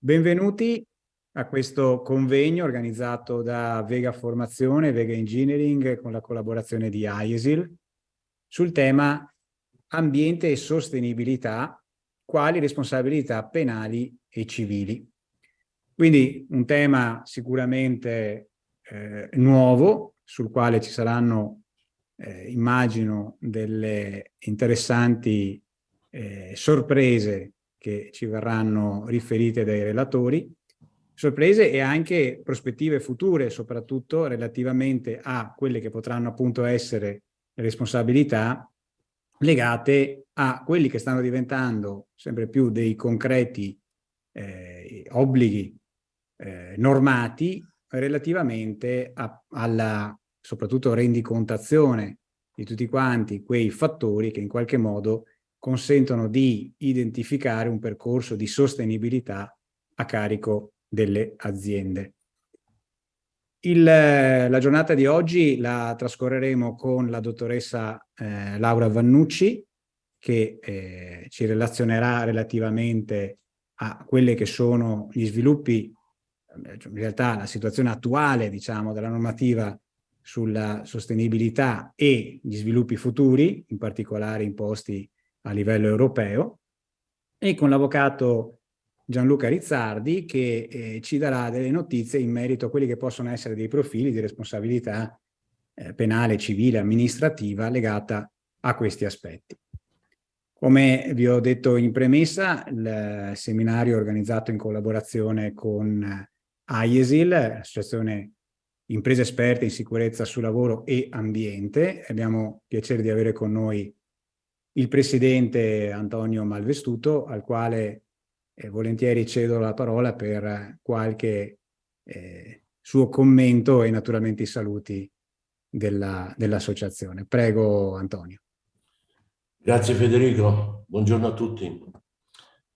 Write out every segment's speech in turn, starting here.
Benvenuti a questo convegno organizzato da Vega Formazione e Vega Engineering con la collaborazione di IESIL sul tema ambiente e sostenibilità, quali responsabilità penali e civili. Quindi un tema sicuramente nuovo, sul quale ci saranno, immagino, delle interessanti sorprese che ci verranno riferite dai relatori, sorprese e anche prospettive future, soprattutto relativamente a quelle che potranno appunto essere le responsabilità legate a quelli che stanno diventando sempre più dei concreti obblighi normati relativamente alla soprattutto rendicontazione di tutti quanti quei fattori che in qualche modo consentono di identificare un percorso di sostenibilità a carico delle aziende. La giornata di oggi la trascorreremo con la dottoressa Laura Vannucci, che ci relazionerà relativamente a quelli che sono gli sviluppi, in realtà la situazione attuale, diciamo, della normativa sulla sostenibilità e gli sviluppi futuri, in particolare imposti a livello europeo, e con l'avvocato Gianluca Rizzardi che ci darà delle notizie in merito a quelli che possono essere dei profili di responsabilità penale, civile, amministrativa legata a questi aspetti. Come vi ho detto in premessa, il seminario è organizzato in collaborazione con IESIL, Associazione Imprese Esperte in Sicurezza sul Lavoro e Ambiente. Abbiamo piacere di avere con noi il presidente Antonio Malvestuto, al quale volentieri cedo la parola per qualche suo commento e naturalmente i saluti dell'associazione. Prego Antonio. Grazie Federico, buongiorno a tutti.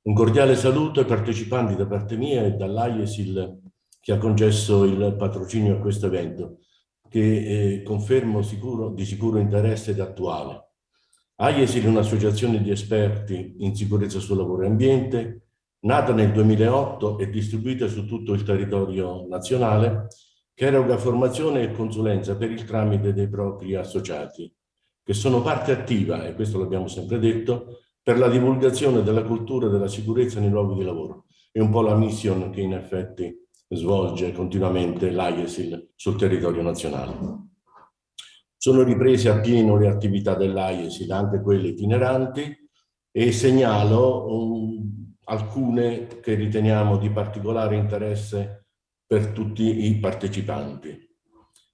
Un cordiale saluto ai partecipanti da parte mia e dall'IESIL che ha concesso il patrocinio a questo evento, che confermo di sicuro interesse ed attuale. IESIL è un'associazione di esperti in sicurezza sul lavoro e ambiente, nata nel 2008 e distribuita su tutto il territorio nazionale, che eroga formazione e consulenza per il tramite dei propri associati, che sono parte attiva, e questo l'abbiamo sempre detto, per la divulgazione della cultura della sicurezza nei luoghi di lavoro. È un po' la mission che in effetti svolge continuamente l'IESIL sul territorio nazionale. Sono riprese a pieno le attività dell'IESIL, anche quelle itineranti, e segnalo alcune che riteniamo di particolare interesse per tutti i partecipanti.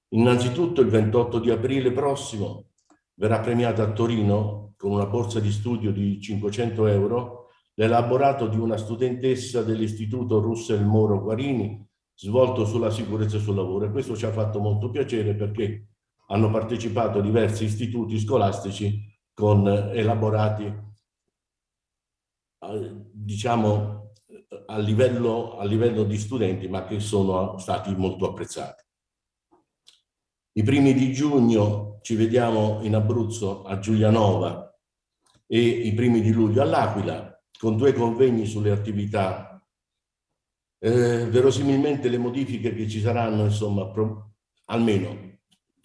Innanzitutto il 28 di aprile prossimo verrà premiata a Torino con una borsa di studio di 500 euro l'elaborato di una studentessa dell'Istituto Russell Moro Guarini svolto sulla sicurezza sul lavoro, e questo ci ha fatto molto piacere perché hanno partecipato diversi istituti scolastici con elaborati diciamo a livello di studenti, ma che sono stati molto apprezzati. I primi di giugno ci vediamo in Abruzzo a Giulianova e i primi di luglio all'Aquila con 2 convegni sulle attività. Verosimilmente le modifiche che ci saranno, insomma, almeno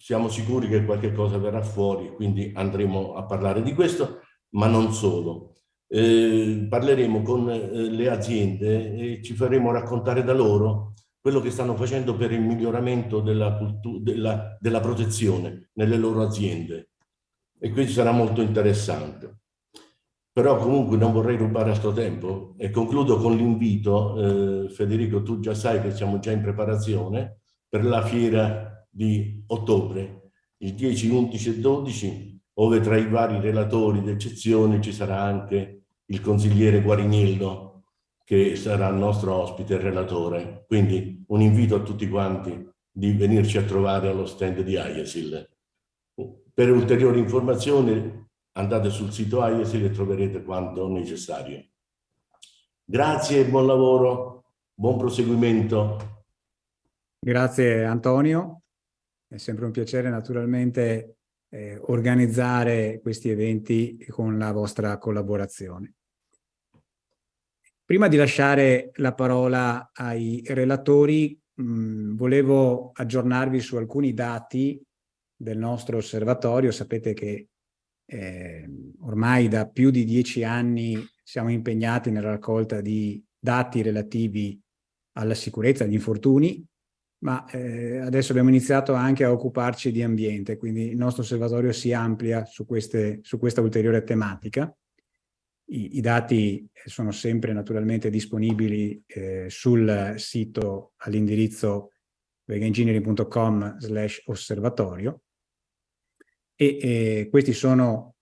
siamo sicuri che qualche cosa verrà fuori, quindi andremo a parlare di questo, ma non solo. Parleremo con le aziende e ci faremo raccontare da loro quello che stanno facendo per il miglioramento della protezione nelle loro aziende, e questo sarà molto interessante. Però comunque non vorrei rubare altro tempo e concludo con l'invito, Federico, tu già sai che siamo già in preparazione per la fiera di ottobre, il 10, 11 e 12, dove tra i vari relatori d'eccezione ci sarà anche il consigliere Guarignillo, che sarà il nostro ospite e relatore. Quindi un invito a tutti quanti di venirci a trovare allo stand di IESIL. Per ulteriori informazioni andate sul sito IESIL e troverete quanto necessario. Grazie e buon lavoro, buon proseguimento. Grazie Antonio, è sempre un piacere naturalmente organizzare questi eventi con la vostra collaborazione. Prima di lasciare la parola ai relatori, volevo aggiornarvi su alcuni dati del nostro osservatorio. Sapete che ormai da più di 10 anni siamo impegnati nella raccolta di dati relativi alla sicurezza, agli infortuni, ma adesso abbiamo iniziato anche a occuparci di ambiente, quindi il nostro osservatorio si amplia su questa ulteriore tematica. I dati sono sempre naturalmente disponibili sul sito all'indirizzo vegaengineering.com/osservatorio e questi sono,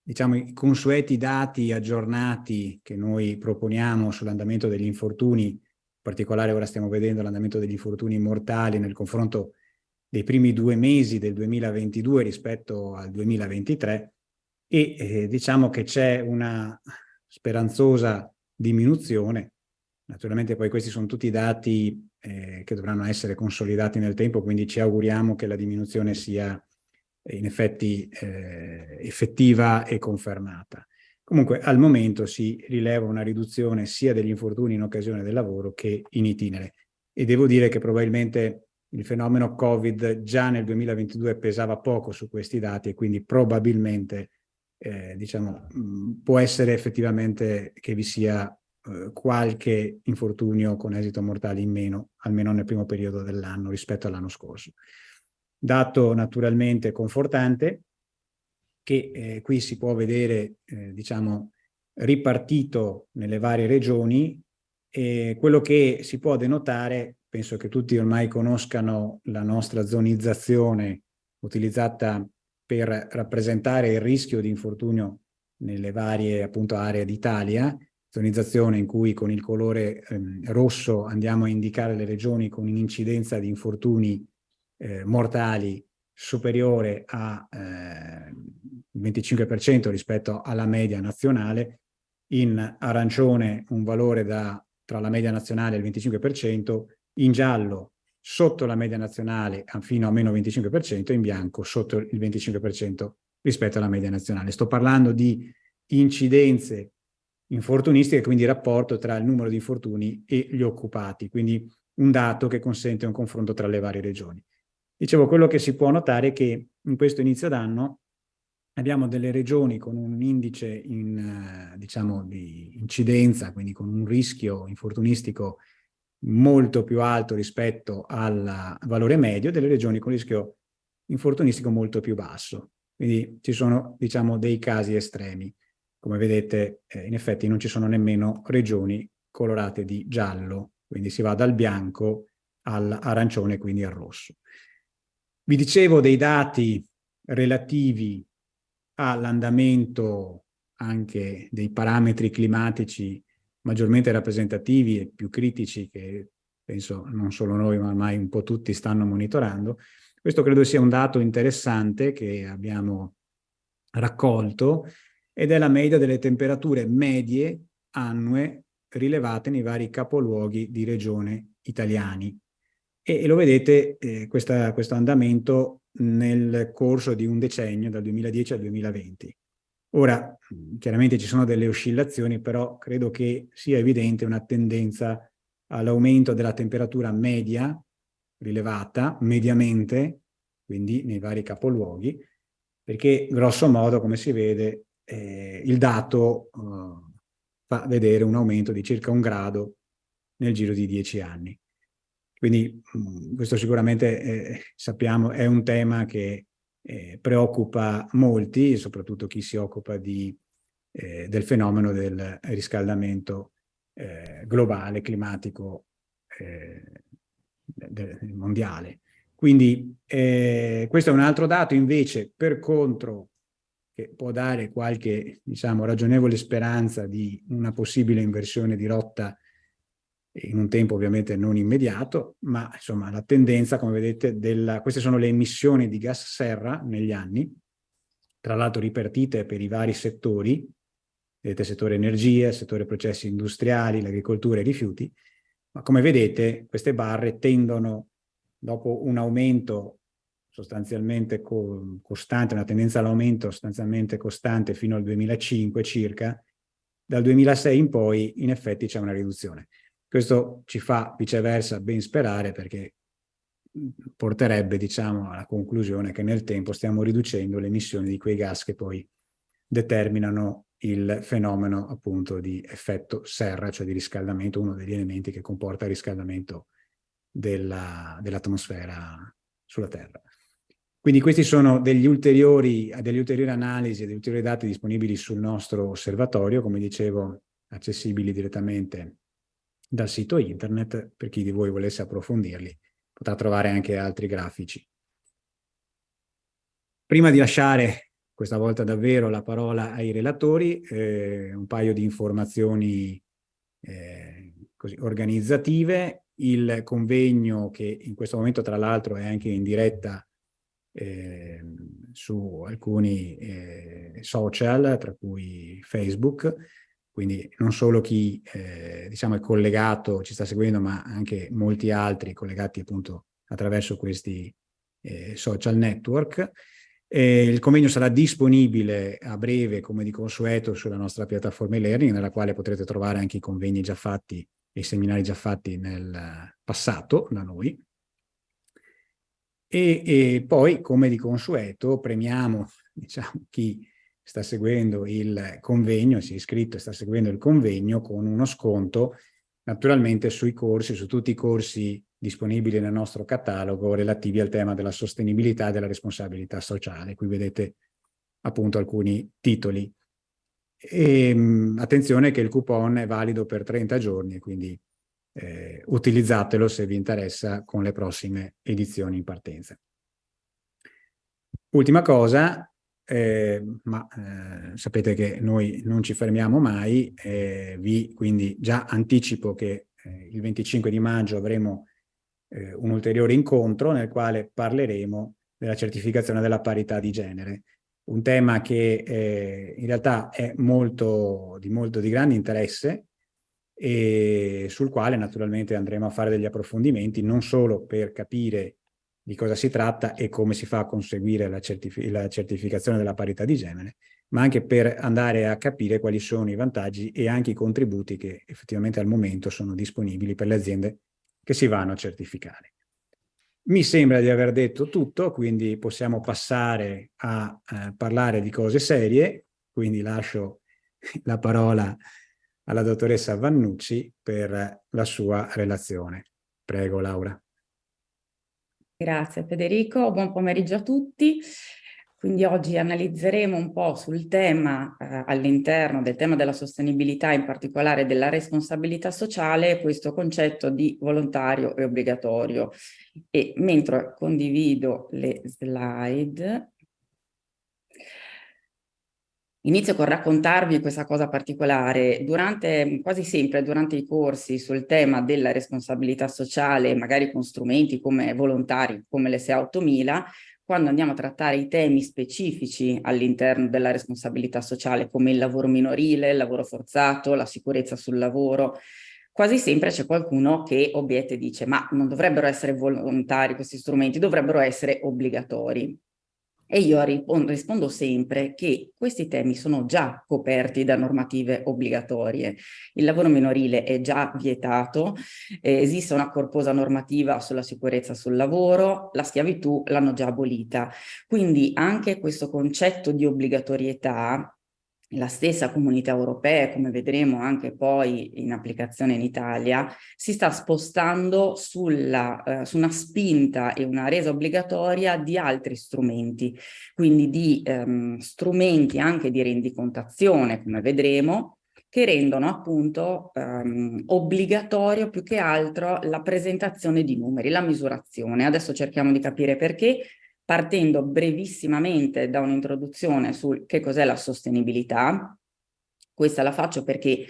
diciamo, i consueti dati aggiornati che noi proponiamo sull'andamento degli infortuni. In particolare ora stiamo vedendo l'andamento degli infortuni mortali nel confronto dei primi 2 mesi del 2022 rispetto al 2023 e diciamo che c'è una speranzosa diminuzione. Naturalmente poi questi sono tutti dati che dovranno essere consolidati nel tempo, quindi ci auguriamo che la diminuzione sia in effetti effettiva e confermata. Comunque al momento si rileva una riduzione sia degli infortuni in occasione del lavoro che in itinere, e devo dire che probabilmente il fenomeno Covid già nel 2022 pesava poco su questi dati e quindi probabilmente diciamo, può essere effettivamente che vi sia qualche infortunio con esito mortale in meno, almeno nel primo periodo dell'anno rispetto all'anno scorso. Dato naturalmente confortante, che qui si può vedere, diciamo, ripartito nelle varie regioni, e quello che si può denotare, penso che tutti ormai conoscano la nostra zonizzazione utilizzata per rappresentare il rischio di infortunio nelle varie appunto aree d'Italia, zonizzazione in cui con il colore rosso andiamo a indicare le regioni con un'incidenza di infortuni mortali superiore a 25% rispetto alla media nazionale, in arancione un valore tra la media nazionale e il 25%, in giallo sotto la media nazionale fino a meno 25% e in bianco sotto il 25% rispetto alla media nazionale. Sto parlando di incidenze infortunistiche, quindi rapporto tra il numero di infortuni e gli occupati, quindi un dato che consente un confronto tra le varie regioni. Dicevo, quello che si può notare è che in questo inizio d'anno abbiamo delle regioni con un indice diciamo, di incidenza, quindi con un rischio infortunistico molto più alto rispetto al valore medio, delle regioni con rischio infortunistico molto più basso. Quindi ci sono, diciamo, dei casi estremi. Come vedete, in effetti non ci sono nemmeno regioni colorate di giallo, quindi si va dal bianco all'arancione, quindi al rosso. Vi dicevo dei dati relativi all'andamento anche dei parametri climatici maggiormente rappresentativi e più critici che penso non solo noi ma ormai un po' tutti stanno monitorando. Questo credo sia un dato interessante che abbiamo raccolto ed è la media delle temperature medie annue rilevate nei vari capoluoghi di regione italiani. E lo vedete questo andamento nel corso di un decennio, dal 2010 al 2020. Ora, chiaramente ci sono delle oscillazioni, però credo che sia evidente una tendenza all'aumento della temperatura media rilevata, mediamente, quindi nei vari capoluoghi, perché grosso modo, come si vede, il dato fa vedere un aumento di circa 1 grado nel giro di 10 anni. Quindi questo sicuramente sappiamo è un tema che preoccupa molti, soprattutto chi si occupa del fenomeno del riscaldamento globale, climatico mondiale. Quindi questo è un altro dato invece, per contro, che può dare qualche, diciamo, ragionevole speranza di una possibile inversione di rotta in un tempo ovviamente non immediato, ma insomma la tendenza, come vedete, queste sono le emissioni di gas serra negli anni, tra l'altro ripartite per i vari settori, vedete settore energia, settore processi industriali, l'agricoltura e i rifiuti, ma come vedete queste barre tendono, dopo un aumento sostanzialmente costante, una tendenza all'aumento sostanzialmente costante fino al 2005 circa, dal 2006 in poi in effetti c'è una riduzione. Questo ci fa viceversa ben sperare, perché porterebbe, diciamo, alla conclusione che nel tempo stiamo riducendo le emissioni di quei gas che poi determinano il fenomeno appunto di effetto serra, cioè di riscaldamento, uno degli elementi che comporta il riscaldamento dell'atmosfera sulla Terra. Quindi questi sono delle ulteriori analisi e degli ulteriori dati disponibili sul nostro osservatorio, come dicevo, accessibili direttamente dal sito internet. Per chi di voi volesse approfondirli, potrà trovare anche altri grafici. Prima di lasciare questa volta davvero la parola ai relatori, un paio di informazioni così organizzative. Il convegno, che in questo momento tra l'altro è anche in diretta su alcuni social, tra cui Facebook, quindi non solo chi diciamo è collegato, ci sta seguendo, ma anche molti altri collegati appunto attraverso questi social network. Il convegno sarà disponibile a breve, come di consueto, sulla nostra piattaforma e-learning, nella quale potrete trovare anche i convegni già fatti e i seminari già fatti nel passato da noi. E poi, come di consueto, premiamo, diciamo, chi sta seguendo il convegno, si è iscritto e sta seguendo il convegno, con uno sconto naturalmente sui corsi, su tutti i corsi disponibili nel nostro catalogo relativi al tema della sostenibilità e della responsabilità sociale. Qui vedete appunto alcuni titoli. Attenzione che il coupon è valido per 30 giorni, quindi utilizzatelo se vi interessa con le prossime edizioni in partenza. Ultima cosa, sapete che noi non ci fermiamo mai, quindi già anticipo che il 25 di maggio avremo un ulteriore incontro nel quale parleremo della certificazione della parità di genere, un tema che in realtà è di grande interesse, e sul quale naturalmente andremo a fare degli approfondimenti, non solo per capire di cosa si tratta e come si fa a conseguire la certificazione della parità di genere, ma anche per andare a capire quali sono i vantaggi e anche i contributi che effettivamente al momento sono disponibili per le aziende che si vanno a certificare. Mi sembra di aver detto tutto, quindi possiamo passare a parlare di cose serie, quindi lascio la parola alla dottoressa Vannucci per la sua relazione. Prego, Laura. Grazie Federico, buon pomeriggio a tutti. Quindi oggi analizzeremo un po' sul tema, all'interno del tema della sostenibilità, in particolare della responsabilità sociale, questo concetto di volontario e obbligatorio. E mentre condivido le slide, inizio con raccontarvi questa cosa particolare. Quasi sempre durante i corsi sul tema della responsabilità sociale, magari con strumenti come volontari, come l'SA 8000, quando andiamo a trattare i temi specifici all'interno della responsabilità sociale, come il lavoro minorile, il lavoro forzato, la sicurezza sul lavoro, quasi sempre c'è qualcuno che obietta e dice: ma non dovrebbero essere volontari questi strumenti, dovrebbero essere obbligatori. E io rispondo sempre che questi temi sono già coperti da normative obbligatorie. Il lavoro minorile è già vietato, esiste una corposa normativa sulla sicurezza sul lavoro, la schiavitù l'hanno già abolita. Quindi anche questo concetto di obbligatorietà, la stessa Comunità Europea, come vedremo anche poi in applicazione in Italia, si sta spostando su una spinta e una resa obbligatoria di altri strumenti, quindi di strumenti anche di rendicontazione, come vedremo, che rendono appunto obbligatorio più che altro la presentazione di numeri, la misurazione. Adesso cerchiamo di capire perché, partendo brevissimamente da un'introduzione su che cos'è la sostenibilità. Questa la faccio perché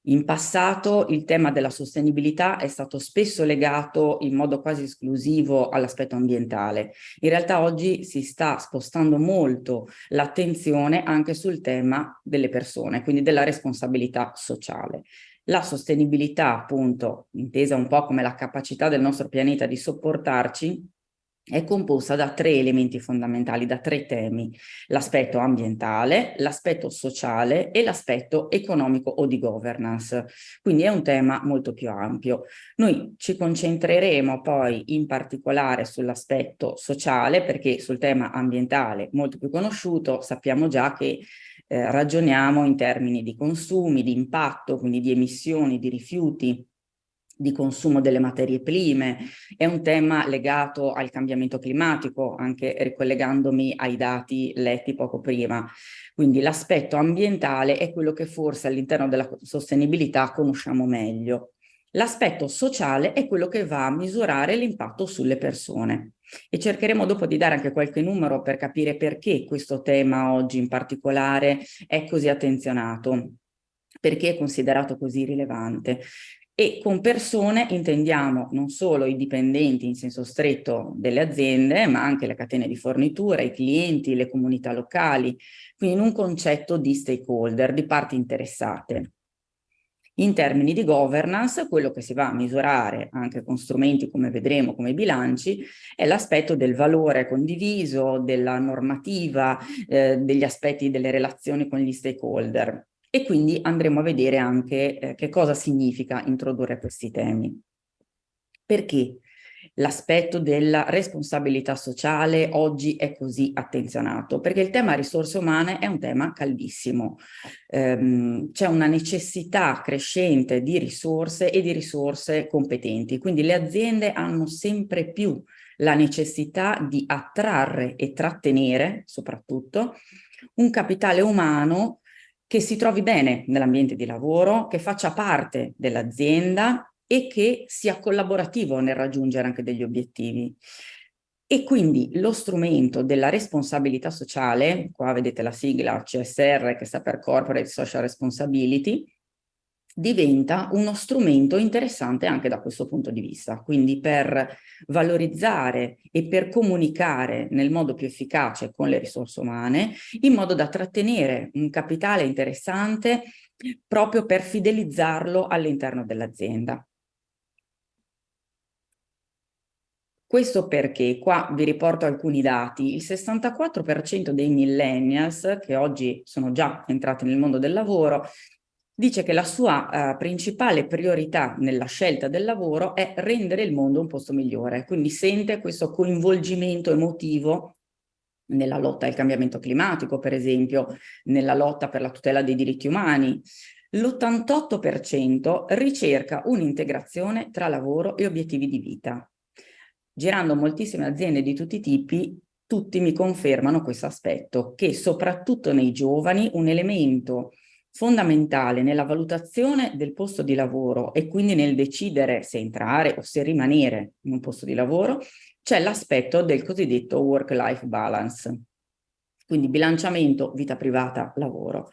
in passato il tema della sostenibilità è stato spesso legato in modo quasi esclusivo all'aspetto ambientale. In realtà oggi si sta spostando molto l'attenzione anche sul tema delle persone, quindi della responsabilità sociale. La sostenibilità, appunto, intesa un po' come la capacità del nostro pianeta di sopportarci, è composta da 3 elementi fondamentali, da 3 temi: l'aspetto ambientale, l'aspetto sociale e l'aspetto economico o di governance. Quindi è un tema molto più ampio. Noi ci concentreremo poi in particolare sull'aspetto sociale, perché sul tema ambientale, molto più conosciuto, sappiamo già che ragioniamo in termini di consumi, di impatto, quindi di emissioni, di rifiuti, di consumo delle materie prime. È un tema legato al cambiamento climatico, anche ricollegandomi ai dati letti poco prima. Quindi l'aspetto ambientale è quello che forse all'interno della sostenibilità conosciamo meglio. L'aspetto sociale è quello che va a misurare l'impatto sulle persone. E cercheremo dopo di dare anche qualche numero per capire perché questo tema oggi in particolare è così attenzionato, perché è considerato così rilevante. E con persone intendiamo non solo i dipendenti in senso stretto delle aziende, ma anche le catene di fornitura, i clienti, le comunità locali, quindi in un concetto di stakeholder, di parti interessate. In termini di governance, quello che si va a misurare anche con strumenti, come vedremo, come i bilanci, è l'aspetto del valore condiviso, della normativa, degli aspetti delle relazioni con gli stakeholder. E quindi andremo a vedere anche che cosa significa introdurre questi temi. Perché l'aspetto della responsabilità sociale oggi è così attenzionato? Perché il tema risorse umane è un tema caldissimo. C'è una necessità crescente di risorse e di risorse competenti, quindi le aziende hanno sempre più la necessità di attrarre e trattenere, soprattutto, un capitale umano che si trovi bene nell'ambiente di lavoro, che faccia parte dell'azienda e che sia collaborativo nel raggiungere anche degli obiettivi. E quindi lo strumento della responsabilità sociale, qua vedete la sigla CSR che sta per Corporate Social Responsibility, diventa uno strumento interessante anche da questo punto di vista, quindi per valorizzare e per comunicare nel modo più efficace con le risorse umane, in modo da trattenere un capitale interessante proprio per fidelizzarlo all'interno dell'azienda. Questo perché, qua vi riporto alcuni dati, il 64% dei millennials, che oggi sono già entrati nel mondo del lavoro, dice che la sua principale priorità nella scelta del lavoro è rendere il mondo un posto migliore, quindi sente questo coinvolgimento emotivo nella lotta al cambiamento climatico, per esempio, nella lotta per la tutela dei diritti umani. L'88% ricerca un'integrazione tra lavoro e obiettivi di vita. Girando moltissime aziende di tutti i tipi, tutti mi confermano questo aspetto, che soprattutto nei giovani un elemento fondamentale nella valutazione del posto di lavoro e quindi nel decidere se entrare o se rimanere in un posto di lavoro, c'è l'aspetto del cosiddetto work-life balance, quindi bilanciamento vita privata-lavoro.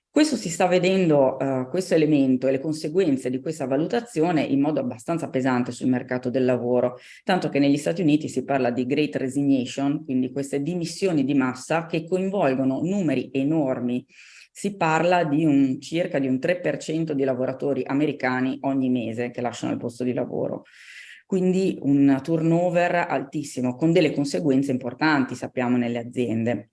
Questo si sta vedendo, questo elemento e le conseguenze di questa valutazione in modo abbastanza pesante sul mercato del lavoro, tanto che negli Stati Uniti si parla di Great Resignation, quindi queste dimissioni di massa che coinvolgono numeri enormi. Si parla di circa di un 3% di lavoratori americani ogni mese che lasciano il posto di lavoro. Quindi un turnover altissimo, con delle conseguenze importanti, sappiamo, nelle aziende.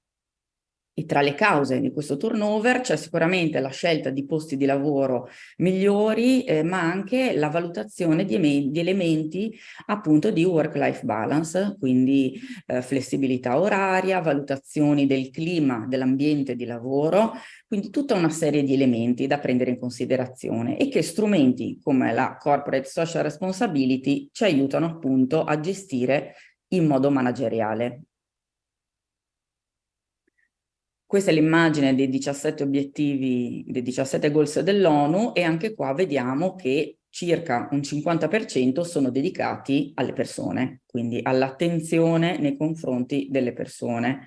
E tra le cause di questo turnover c'è sicuramente la scelta di posti di lavoro migliori, ma anche la valutazione di elementi appunto di work-life balance, quindi flessibilità oraria, valutazioni del clima, dell'ambiente di lavoro, quindi tutta una serie di elementi da prendere in considerazione e che strumenti come la Corporate Social Responsibility ci aiutano appunto a gestire in modo manageriale. Questa è l'immagine dei 17 obiettivi, dei 17 goals dell'ONU e anche qua vediamo che circa un 50% sono dedicati alle persone, quindi all'attenzione nei confronti delle persone,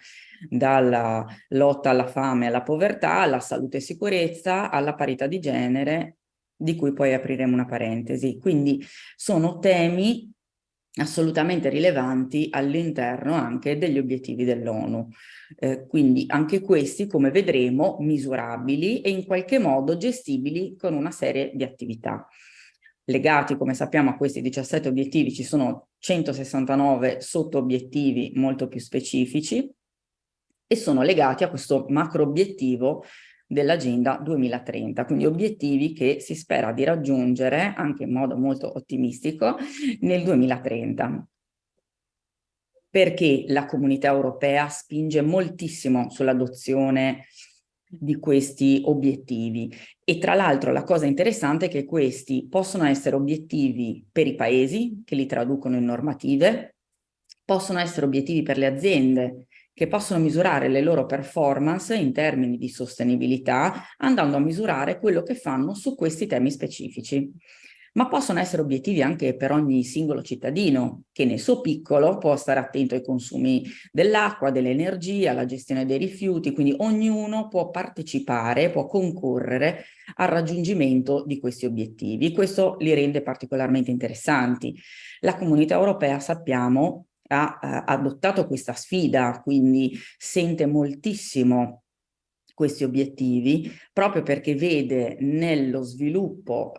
dalla lotta alla fame e alla povertà, alla salute e sicurezza, alla parità di genere, di cui poi apriremo una parentesi. Quindi sono temi assolutamente rilevanti all'interno anche degli obiettivi dell'ONU. Quindi anche questi, come vedremo, misurabili e in qualche modo gestibili con una serie di attività. Legati, come sappiamo, a questi 17 obiettivi ci sono 169 sotto-obiettivi molto più specifici e sono legati a questo macro obiettivo dell'Agenda 2030, quindi obiettivi che si spera di raggiungere anche in modo molto ottimistico nel 2030. Perché la Comunità Europea spinge moltissimo sull'adozione di questi obiettivi. E tra l'altro la cosa interessante è che questi possono essere obiettivi per i paesi che li traducono in normative, possono essere obiettivi per le aziende che possono misurare le loro performance in termini di sostenibilità, andando a misurare quello che fanno su questi temi specifici. Ma possono essere obiettivi anche per ogni singolo cittadino, che nel suo piccolo può stare attento ai consumi dell'acqua, dell'energia, alla gestione dei rifiuti, quindi ognuno può partecipare, può concorrere al raggiungimento di questi obiettivi. Questo li rende particolarmente interessanti. La Comunità Europea, sappiamo, ha adottato questa sfida, quindi sente moltissimo questi obiettivi proprio perché vede nello sviluppo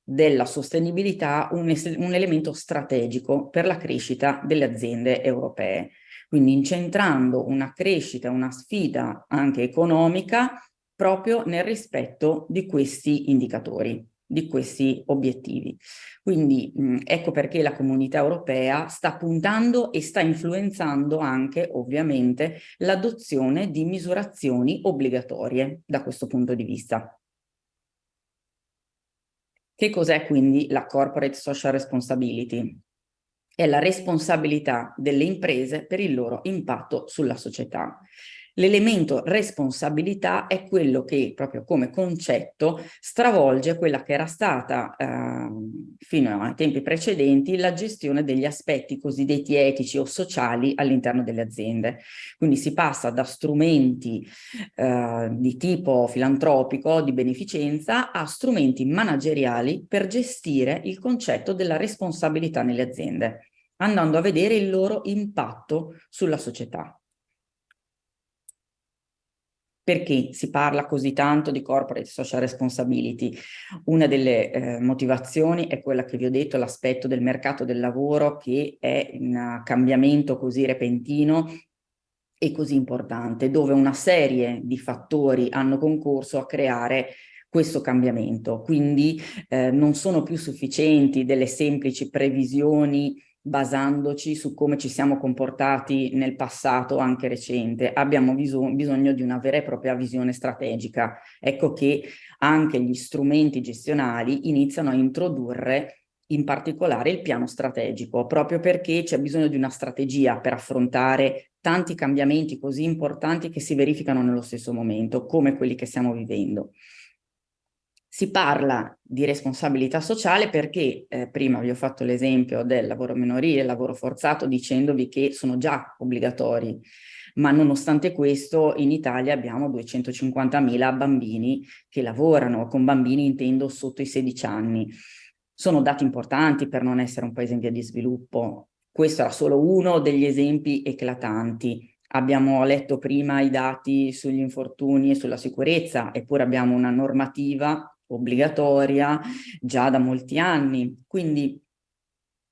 della sostenibilità un elemento strategico per la crescita delle aziende europee. Quindi incentrando una crescita, una sfida anche economica proprio nel rispetto di questi indicatori, di questi obiettivi. Quindi ecco perché la Comunità Europea sta puntando e sta influenzando anche ovviamente l'adozione di misurazioni obbligatorie da questo punto di vista. Che cos'è quindi la Corporate Social Responsibility? È la responsabilità delle imprese per il loro impatto sulla società. L'elemento responsabilità è quello che, proprio come concetto, stravolge quella che era stata, fino ai tempi precedenti, la gestione degli aspetti cosiddetti etici o sociali all'interno delle aziende. Quindi si passa da strumenti di tipo filantropico, di beneficenza, a strumenti manageriali per gestire il concetto della responsabilità nelle aziende, andando a vedere il loro impatto sulla società. Perché si parla così tanto di corporate social responsibility? Una delle motivazioni è quella che vi ho detto, l'aspetto del mercato del lavoro che è in cambiamento così repentino e così importante, dove una serie di fattori hanno concorso a creare questo cambiamento. Quindi non sono più sufficienti delle semplici previsioni basandoci su come ci siamo comportati nel passato anche recente. Abbiamo bisogno di una vera e propria visione strategica. Ecco che anche gli strumenti gestionali iniziano a introdurre in particolare il piano strategico, proprio perché c'è bisogno di una strategia per affrontare tanti cambiamenti così importanti che si verificano nello stesso momento, come quelli che stiamo vivendo. Si parla di responsabilità sociale perché prima vi ho fatto l'esempio del lavoro minorile, il lavoro forzato, dicendovi che sono già obbligatori, ma nonostante questo in Italia abbiamo 250.000 bambini che lavorano, con bambini intendo sotto i 16 anni. Sono dati importanti per non essere un paese in via di sviluppo. Questo era solo uno degli esempi eclatanti. Abbiamo letto prima i dati sugli infortuni e sulla sicurezza, eppure abbiamo una normativa obbligatoria già da molti anni. Quindi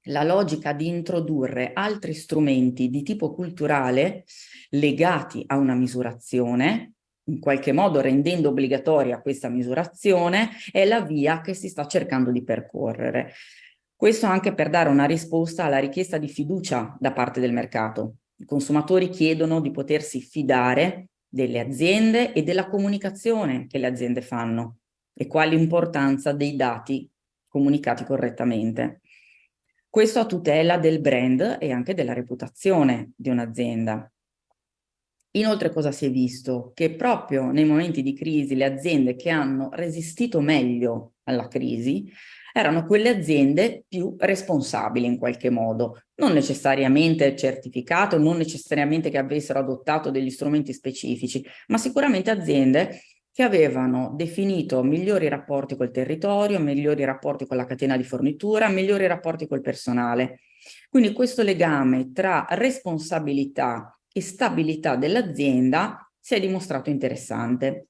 la logica di introdurre altri strumenti di tipo culturale legati a una misurazione, in qualche modo rendendo obbligatoria questa misurazione, è la via che si sta cercando di percorrere. Questo anche per dare una risposta alla richiesta di fiducia da parte del mercato. I consumatori chiedono di potersi fidare delle aziende e della comunicazione che le aziende fanno e quale importanza dei dati comunicati correttamente. Questo a tutela del brand e anche della reputazione di un'azienda. Inoltre cosa si è visto? Che proprio nei momenti di crisi le aziende che hanno resistito meglio alla crisi erano quelle aziende più responsabili in qualche modo, non necessariamente certificate, non necessariamente che avessero adottato degli strumenti specifici, ma sicuramente aziende che avevano definito migliori rapporti col territorio, migliori rapporti con la catena di fornitura, migliori rapporti col personale. Quindi questo legame tra responsabilità e stabilità dell'azienda si è dimostrato interessante.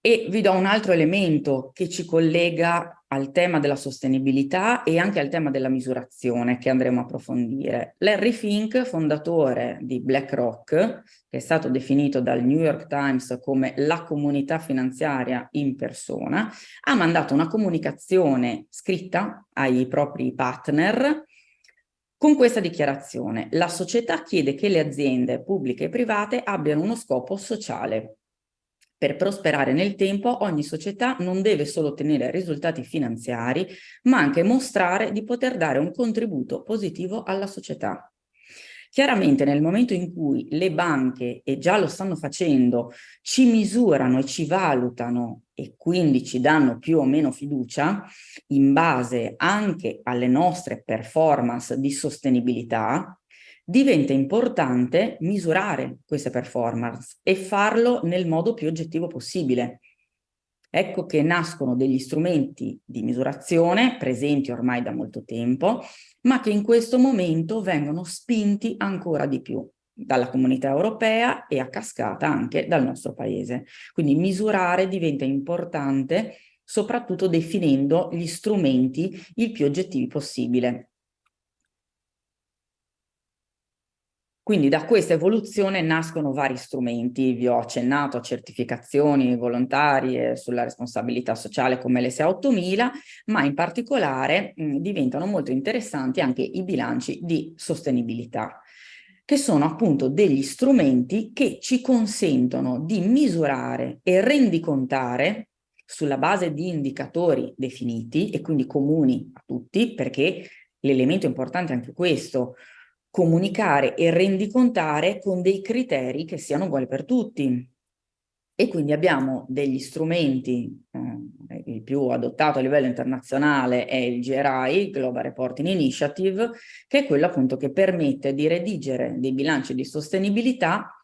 E vi do un altro elemento che ci collega al tema della sostenibilità e anche al tema della misurazione che andremo a approfondire. Larry Fink, fondatore di BlackRock, che è stato definito dal New York Times come la comunità finanziaria in persona, ha mandato una comunicazione scritta ai propri partner con questa dichiarazione: la società chiede che le aziende pubbliche e private abbiano uno scopo sociale. Per prosperare nel tempo, ogni società non deve solo ottenere risultati finanziari, ma anche mostrare di poter dare un contributo positivo alla società. Chiaramente nel momento in cui le banche, e già lo stanno facendo, ci misurano e ci valutano e quindi ci danno più o meno fiducia in base anche alle nostre performance di sostenibilità, diventa importante misurare queste performance e farlo nel modo più oggettivo possibile. Ecco che nascono degli strumenti di misurazione presenti ormai da molto tempo, ma che in questo momento vengono spinti ancora di più dalla comunità europea e a cascata anche dal nostro paese. Quindi misurare diventa importante, soprattutto definendo gli strumenti il più oggettivi possibile. Quindi da questa evoluzione nascono vari strumenti, vi ho accennato a certificazioni volontarie sulla responsabilità sociale come l'SA 8000, ma in particolare diventano molto interessanti anche i bilanci di sostenibilità, che sono appunto degli strumenti che ci consentono di misurare e rendicontare sulla base di indicatori definiti e quindi comuni a tutti, perché l'elemento importante è anche questo: comunicare e rendicontare con dei criteri che siano uguali per tutti. E quindi abbiamo degli strumenti, il più adottato a livello internazionale è il GRI, Global Reporting Initiative, che è quello appunto che permette di redigere dei bilanci di sostenibilità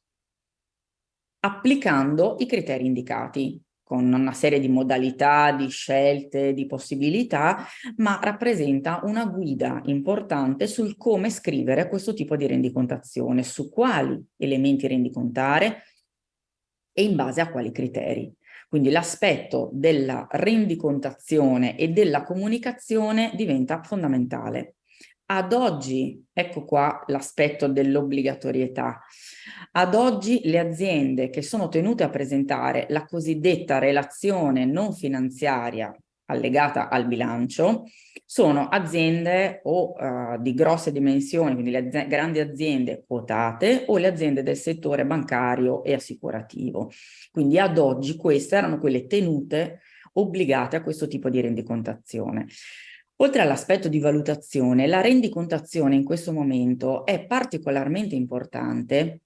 applicando i criteri indicati, con una serie di modalità, di scelte, di possibilità, ma rappresenta una guida importante sul come scrivere questo tipo di rendicontazione, su quali elementi rendicontare e in base a quali criteri. Quindi l'aspetto della rendicontazione e della comunicazione diventa fondamentale. Ad oggi, ecco qua l'aspetto dell'obbligatorietà. Ad oggi le aziende che sono tenute a presentare la cosiddetta relazione non finanziaria allegata al bilancio sono aziende o di grosse dimensioni, quindi le grandi aziende quotate o le aziende del settore bancario e assicurativo. Quindi ad oggi queste erano quelle tenute obbligate a questo tipo di rendicontazione. Oltre all'aspetto di valutazione, la rendicontazione in questo momento è particolarmente importante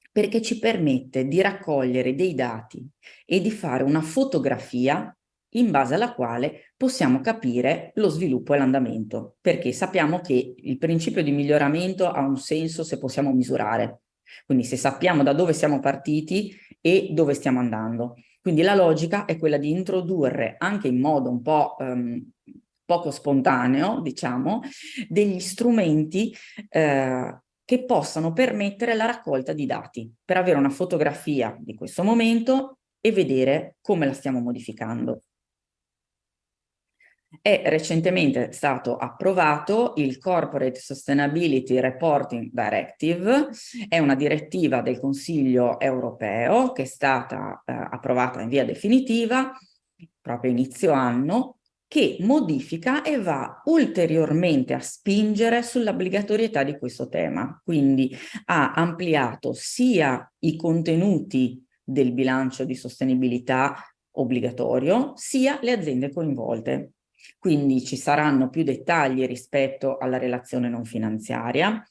perché ci permette di raccogliere dei dati e di fare una fotografia in base alla quale possiamo capire lo sviluppo e l'andamento, perché sappiamo che il principio di miglioramento ha un senso se possiamo misurare, quindi se sappiamo da dove siamo partiti e dove stiamo andando. Quindi la logica è quella di introdurre anche in modo un po' poco spontaneo, diciamo, degli strumenti che possano permettere la raccolta di dati per avere una fotografia di questo momento e vedere come la stiamo modificando. È recentemente stato approvato il Corporate Sustainability Reporting Directive, è una direttiva del Consiglio europeo che è stata approvata in via definitiva proprio inizio anno, che modifica e va ulteriormente a spingere sull'obbligatorietà di questo tema. Quindi ha ampliato sia i contenuti del bilancio di sostenibilità obbligatorio, sia le aziende coinvolte. Quindi ci saranno più dettagli rispetto alla relazione non finanziaria,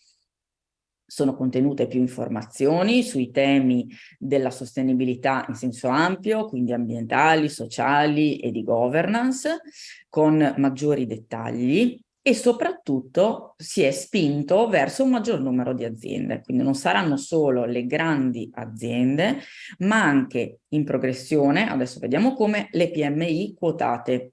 sono contenute più informazioni sui temi della sostenibilità in senso ampio, quindi ambientali, sociali e di governance, con maggiori dettagli e soprattutto si è spinto verso un maggior numero di aziende. Quindi non saranno solo le grandi aziende, ma anche in progressione, adesso vediamo come, le PMI quotate.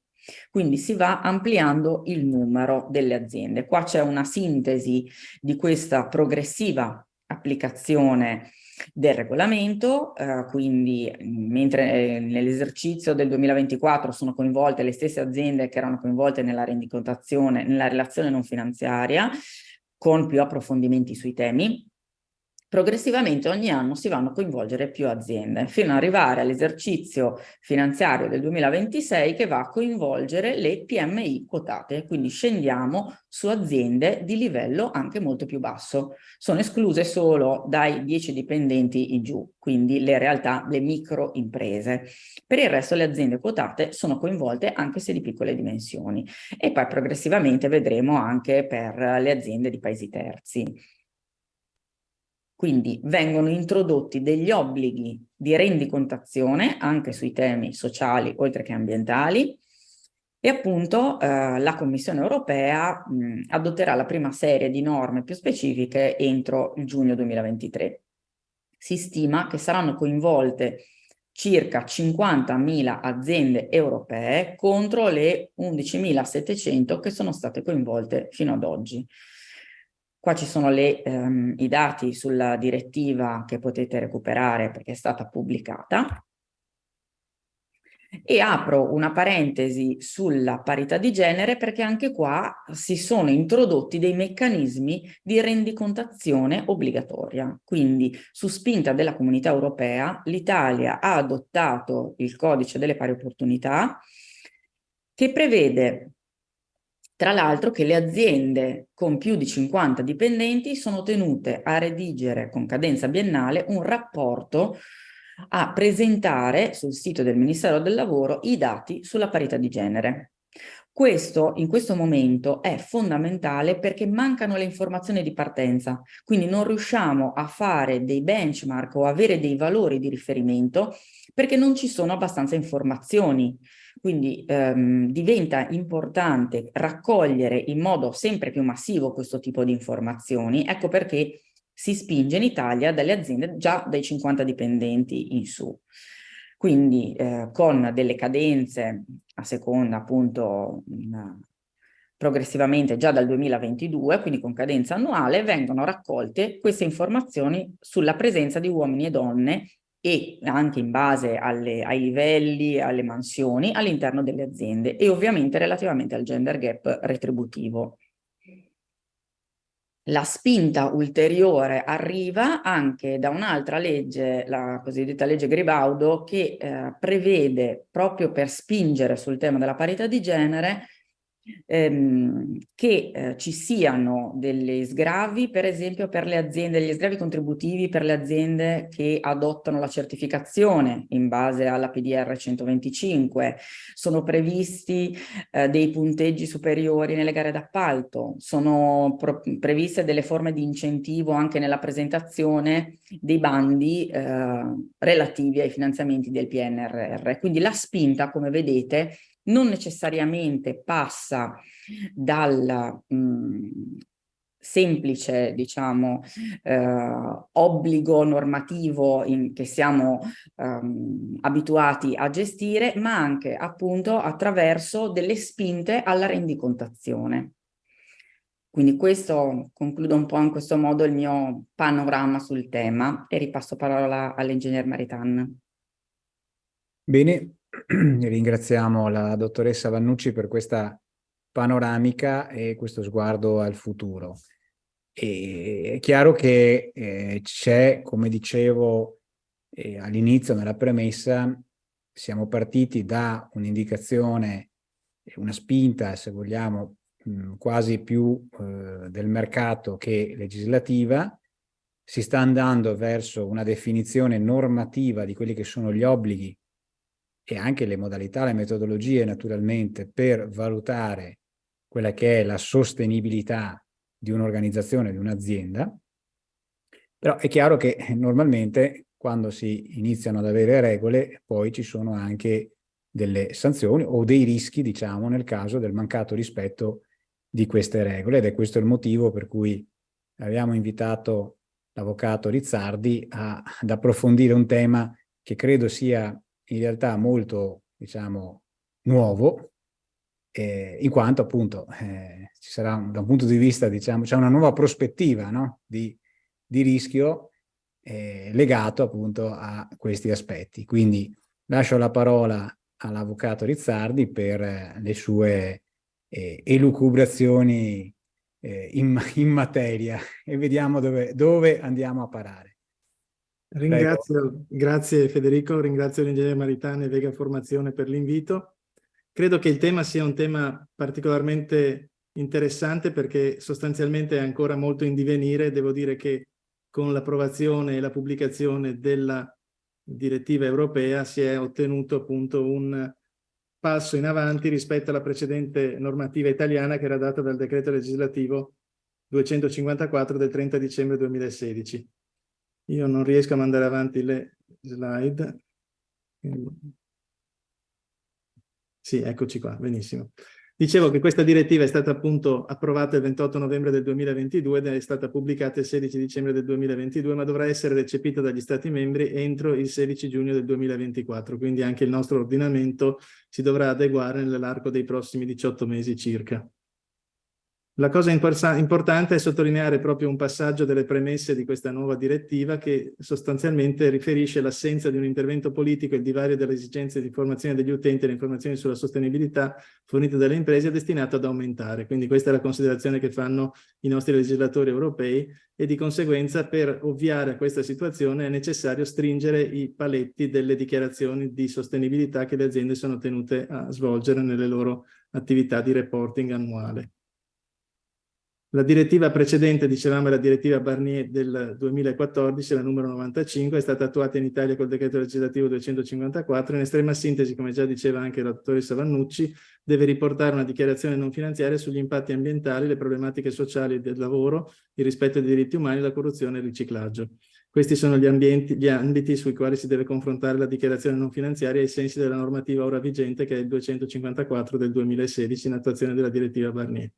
Quindi si va ampliando il numero delle aziende. Qua c'è una sintesi di questa progressiva applicazione del regolamento, quindi mentre nell'esercizio del 2024 sono coinvolte le stesse aziende che erano coinvolte nella rendicontazione, nella relazione non finanziaria, con più approfondimenti sui temi, progressivamente ogni anno si vanno a coinvolgere più aziende, fino ad arrivare all'esercizio finanziario del 2026 che va a coinvolgere le PMI quotate, quindi scendiamo su aziende di livello anche molto più basso. Sono escluse solo dai 10 dipendenti in giù, quindi le realtà, le micro imprese. Per il resto le aziende quotate sono coinvolte anche se di piccole dimensioni. E poi progressivamente vedremo anche per le aziende di paesi terzi. Quindi vengono introdotti degli obblighi di rendicontazione anche sui temi sociali oltre che ambientali e appunto la Commissione europea adotterà la prima serie di norme più specifiche entro il giugno 2023. Si stima che saranno coinvolte circa 50.000 aziende europee contro le 11.700 che sono state coinvolte fino ad oggi. Qua ci sono i dati sulla direttiva che potete recuperare perché è stata pubblicata. E apro una parentesi sulla parità di genere perché anche qua si sono introdotti dei meccanismi di rendicontazione obbligatoria. Quindi, su spinta della Comunità Europea, l'Italia ha adottato il Codice delle Pari Opportunità che prevede tra l'altro che le aziende con più di 50 dipendenti sono tenute a redigere con cadenza biennale un rapporto a presentare sul sito del Ministero del Lavoro i dati sulla parità di genere. Questo in questo momento è fondamentale perché mancano le informazioni di partenza, quindi non riusciamo a fare dei benchmark o avere dei valori di riferimento perché non ci sono abbastanza informazioni. Quindi diventa importante raccogliere in modo sempre più massivo questo tipo di informazioni. Ecco perché si spinge in Italia dalle aziende già dai 50 dipendenti in su. Quindi con delle cadenze a seconda appunto progressivamente già dal 2022, quindi con cadenza annuale, vengono raccolte queste informazioni sulla presenza di uomini e donne e anche in base ai livelli, alle mansioni all'interno delle aziende e ovviamente relativamente al gender gap retributivo. La spinta ulteriore arriva anche da un'altra legge, la cosiddetta legge Gribaudo, che prevede proprio per spingere sul tema della parità di genere che ci siano degli sgravi, per esempio per le aziende, degli sgravi contributivi per le aziende che adottano la certificazione in base alla PDR 125, sono previsti dei punteggi superiori nelle gare d'appalto, sono previste delle forme di incentivo anche nella presentazione dei bandi relativi ai finanziamenti del PNRR. Quindi la spinta, come vedete, non necessariamente passa dal semplice, diciamo, obbligo normativo che siamo abituati a gestire, ma anche appunto attraverso delle spinte alla rendicontazione. Quindi questo, concludo un po' in questo modo il mio panorama sul tema e ripasso parola all'ingegner Maritan. Bene, ringraziamo la dottoressa Vannucci per questa panoramica e questo sguardo al futuro. E è chiaro che c'è, come dicevo all'inizio nella premessa, siamo partiti da un'indicazione, una spinta, se vogliamo, quasi più del mercato che legislativa. Si sta andando verso una definizione normativa di quelli che sono gli obblighi e anche le modalità, le metodologie naturalmente per valutare quella che è la sostenibilità di un'organizzazione, di un'azienda. Però è chiaro che normalmente quando si iniziano ad avere regole poi ci sono anche delle sanzioni o dei rischi, diciamo, nel caso del mancato rispetto di queste regole, ed è questo il motivo per cui abbiamo invitato l'avvocato Rizzardi ad approfondire un tema che credo sia in realtà molto, diciamo, nuovo, in quanto appunto ci sarà da un punto di vista, diciamo, c'è una nuova prospettiva, no? di di rischio legato appunto a questi aspetti. Quindi lascio la parola all'avvocato Rizzardi per le sue elucubrazioni in materia e vediamo dove andiamo a parare. Grazie Federico, ringrazio l'ingegnere Maritani e Vega Formazione per l'invito. Credo che il tema sia un tema particolarmente interessante perché sostanzialmente è ancora molto in divenire. Devo dire che con l'approvazione e la pubblicazione della direttiva europea si è ottenuto appunto un passo in avanti rispetto alla precedente normativa italiana che era data dal decreto legislativo 254 del 30 dicembre 2016. Io non riesco a mandare avanti le slide. Sì, eccoci qua, benissimo. Dicevo che questa direttiva è stata appunto approvata il 28 novembre del 2022 ed è stata pubblicata il 16 dicembre del 2022, ma dovrà essere recepita dagli Stati membri entro il 16 giugno del 2024, quindi anche il nostro ordinamento si dovrà adeguare nell'arco dei prossimi 18 mesi circa. La cosa importante è sottolineare proprio un passaggio delle premesse di questa nuova direttiva che sostanzialmente riferisce l'assenza di un intervento politico e il divario delle esigenze di informazione degli utenti e le informazioni sulla sostenibilità fornite dalle imprese è destinato ad aumentare. Quindi questa è la considerazione che fanno i nostri legislatori europei e di conseguenza per ovviare a questa situazione è necessario stringere i paletti delle dichiarazioni di sostenibilità che le aziende sono tenute a svolgere nelle loro attività di reporting annuale. La direttiva precedente, dicevamo, è la direttiva Barnier del 2014, la numero 95, è stata attuata in Italia col decreto legislativo 254. In estrema sintesi, come già diceva anche la dottoressa Vannucci, deve riportare una dichiarazione non finanziaria sugli impatti ambientali, le problematiche sociali del lavoro, il rispetto dei diritti umani, la corruzione e il riciclaggio. Questi sono gli ambiti sui quali si deve confrontare la dichiarazione non finanziaria ai sensi della normativa ora vigente, che è il 254 del 2016, in attuazione della direttiva Barnier.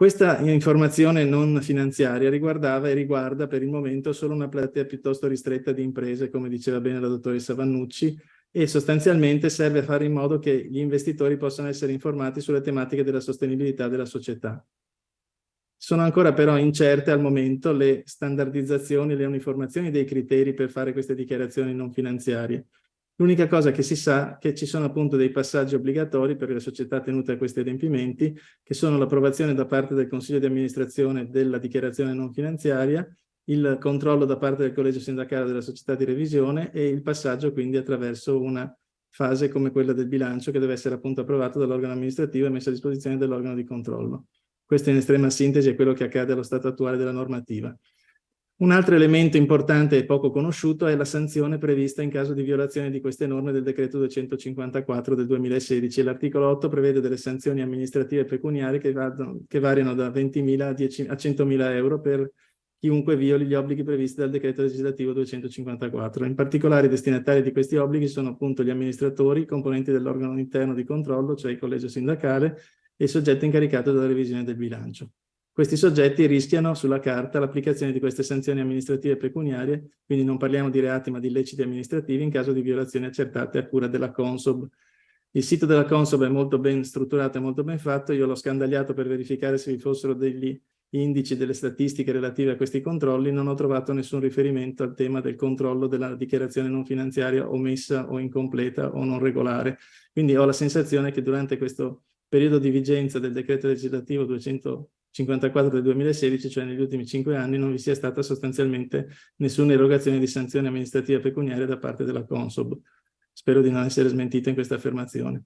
Questa informazione non finanziaria riguardava e riguarda per il momento solo una platea piuttosto ristretta di imprese, come diceva bene la dottoressa Vannucci, e sostanzialmente serve a fare in modo che gli investitori possano essere informati sulle tematiche della sostenibilità della società. Sono ancora però incerte al momento le standardizzazioni, le uniformazioni dei criteri per fare queste dichiarazioni non finanziarie. L'unica cosa che si sa è che ci sono appunto dei passaggi obbligatori per le società tenute a questi adempimenti, che sono l'approvazione da parte del Consiglio di amministrazione della dichiarazione non finanziaria, il controllo da parte del collegio sindacale della società di revisione e il passaggio quindi attraverso una fase come quella del bilancio che deve essere appunto approvato dall'organo amministrativo e messo a disposizione dell'organo di controllo. Questo in estrema sintesi è quello che accade allo stato attuale della normativa. Un altro elemento importante e poco conosciuto è la sanzione prevista in caso di violazione di queste norme del decreto 254 del 2016. L'articolo 8 prevede delle sanzioni amministrative pecuniarie che variano da 20.000 a 100.000 euro per chiunque violi gli obblighi previsti dal decreto legislativo 254. In particolare i destinatari di questi obblighi sono appunto gli amministratori, componenti dell'organo interno di controllo, cioè il collegio sindacale, e il soggetto incaricato della revisione del bilancio. Questi soggetti rischiano sulla carta l'applicazione di queste sanzioni amministrative pecuniarie, quindi non parliamo di reati ma di illeciti amministrativi in caso di violazioni accertate a cura della Consob. Il sito della Consob è molto ben strutturato e molto ben fatto, io l'ho scandagliato per verificare se vi fossero degli indici, delle statistiche relative a questi controlli, non ho trovato nessun riferimento al tema del controllo della dichiarazione non finanziaria omessa o incompleta o non regolare. Quindi ho la sensazione che durante questo periodo di vigenza del decreto legislativo 254 del 2016, cioè negli ultimi 5 anni, non vi sia stata sostanzialmente nessuna erogazione di sanzione amministrativa pecuniaria da parte della Consob. Spero di non essere smentito in questa affermazione.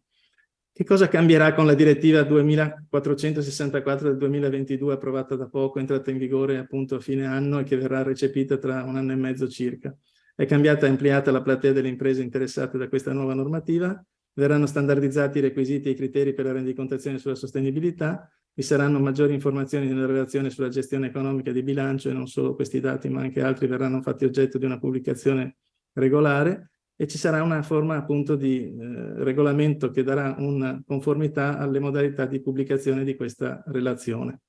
Che cosa cambierà con la direttiva 2464 del 2022, approvata da poco, entrata in vigore appunto a fine anno e che verrà recepita tra 1 anno e mezzo circa? È cambiata e ampliata la platea delle imprese interessate da questa nuova normativa, verranno standardizzati i requisiti e i criteri per la rendicontazione sulla sostenibilità, vi saranno maggiori informazioni nella relazione sulla gestione economica di bilancio e non solo questi dati ma anche altri verranno fatti oggetto di una pubblicazione regolare e ci sarà una forma appunto di regolamento che darà una conformità alle modalità di pubblicazione di questa relazione.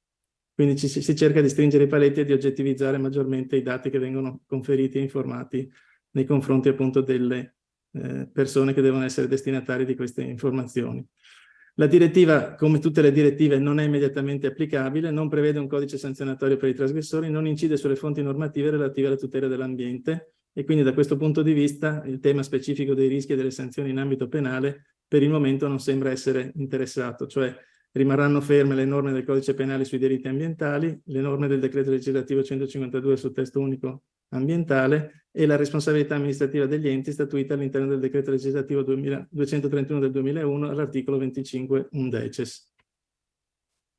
Quindi si cerca di stringere i paletti e di oggettivizzare maggiormente i dati che vengono conferiti e informati nei confronti appunto delle persone che devono essere destinatarie di queste informazioni. La direttiva, come tutte le direttive, non è immediatamente applicabile, non prevede un codice sanzionatorio per i trasgressori, non incide sulle fonti normative relative alla tutela dell'ambiente e quindi da questo punto di vista il tema specifico dei rischi e delle sanzioni in ambito penale per il momento non sembra essere interessato, cioè rimarranno ferme le norme del codice penale sui delitti ambientali, le norme del decreto legislativo 152 sul testo unico ambientale e la responsabilità amministrativa degli enti statuita all'interno del decreto legislativo 231 del 2001 all'articolo 25 undecies.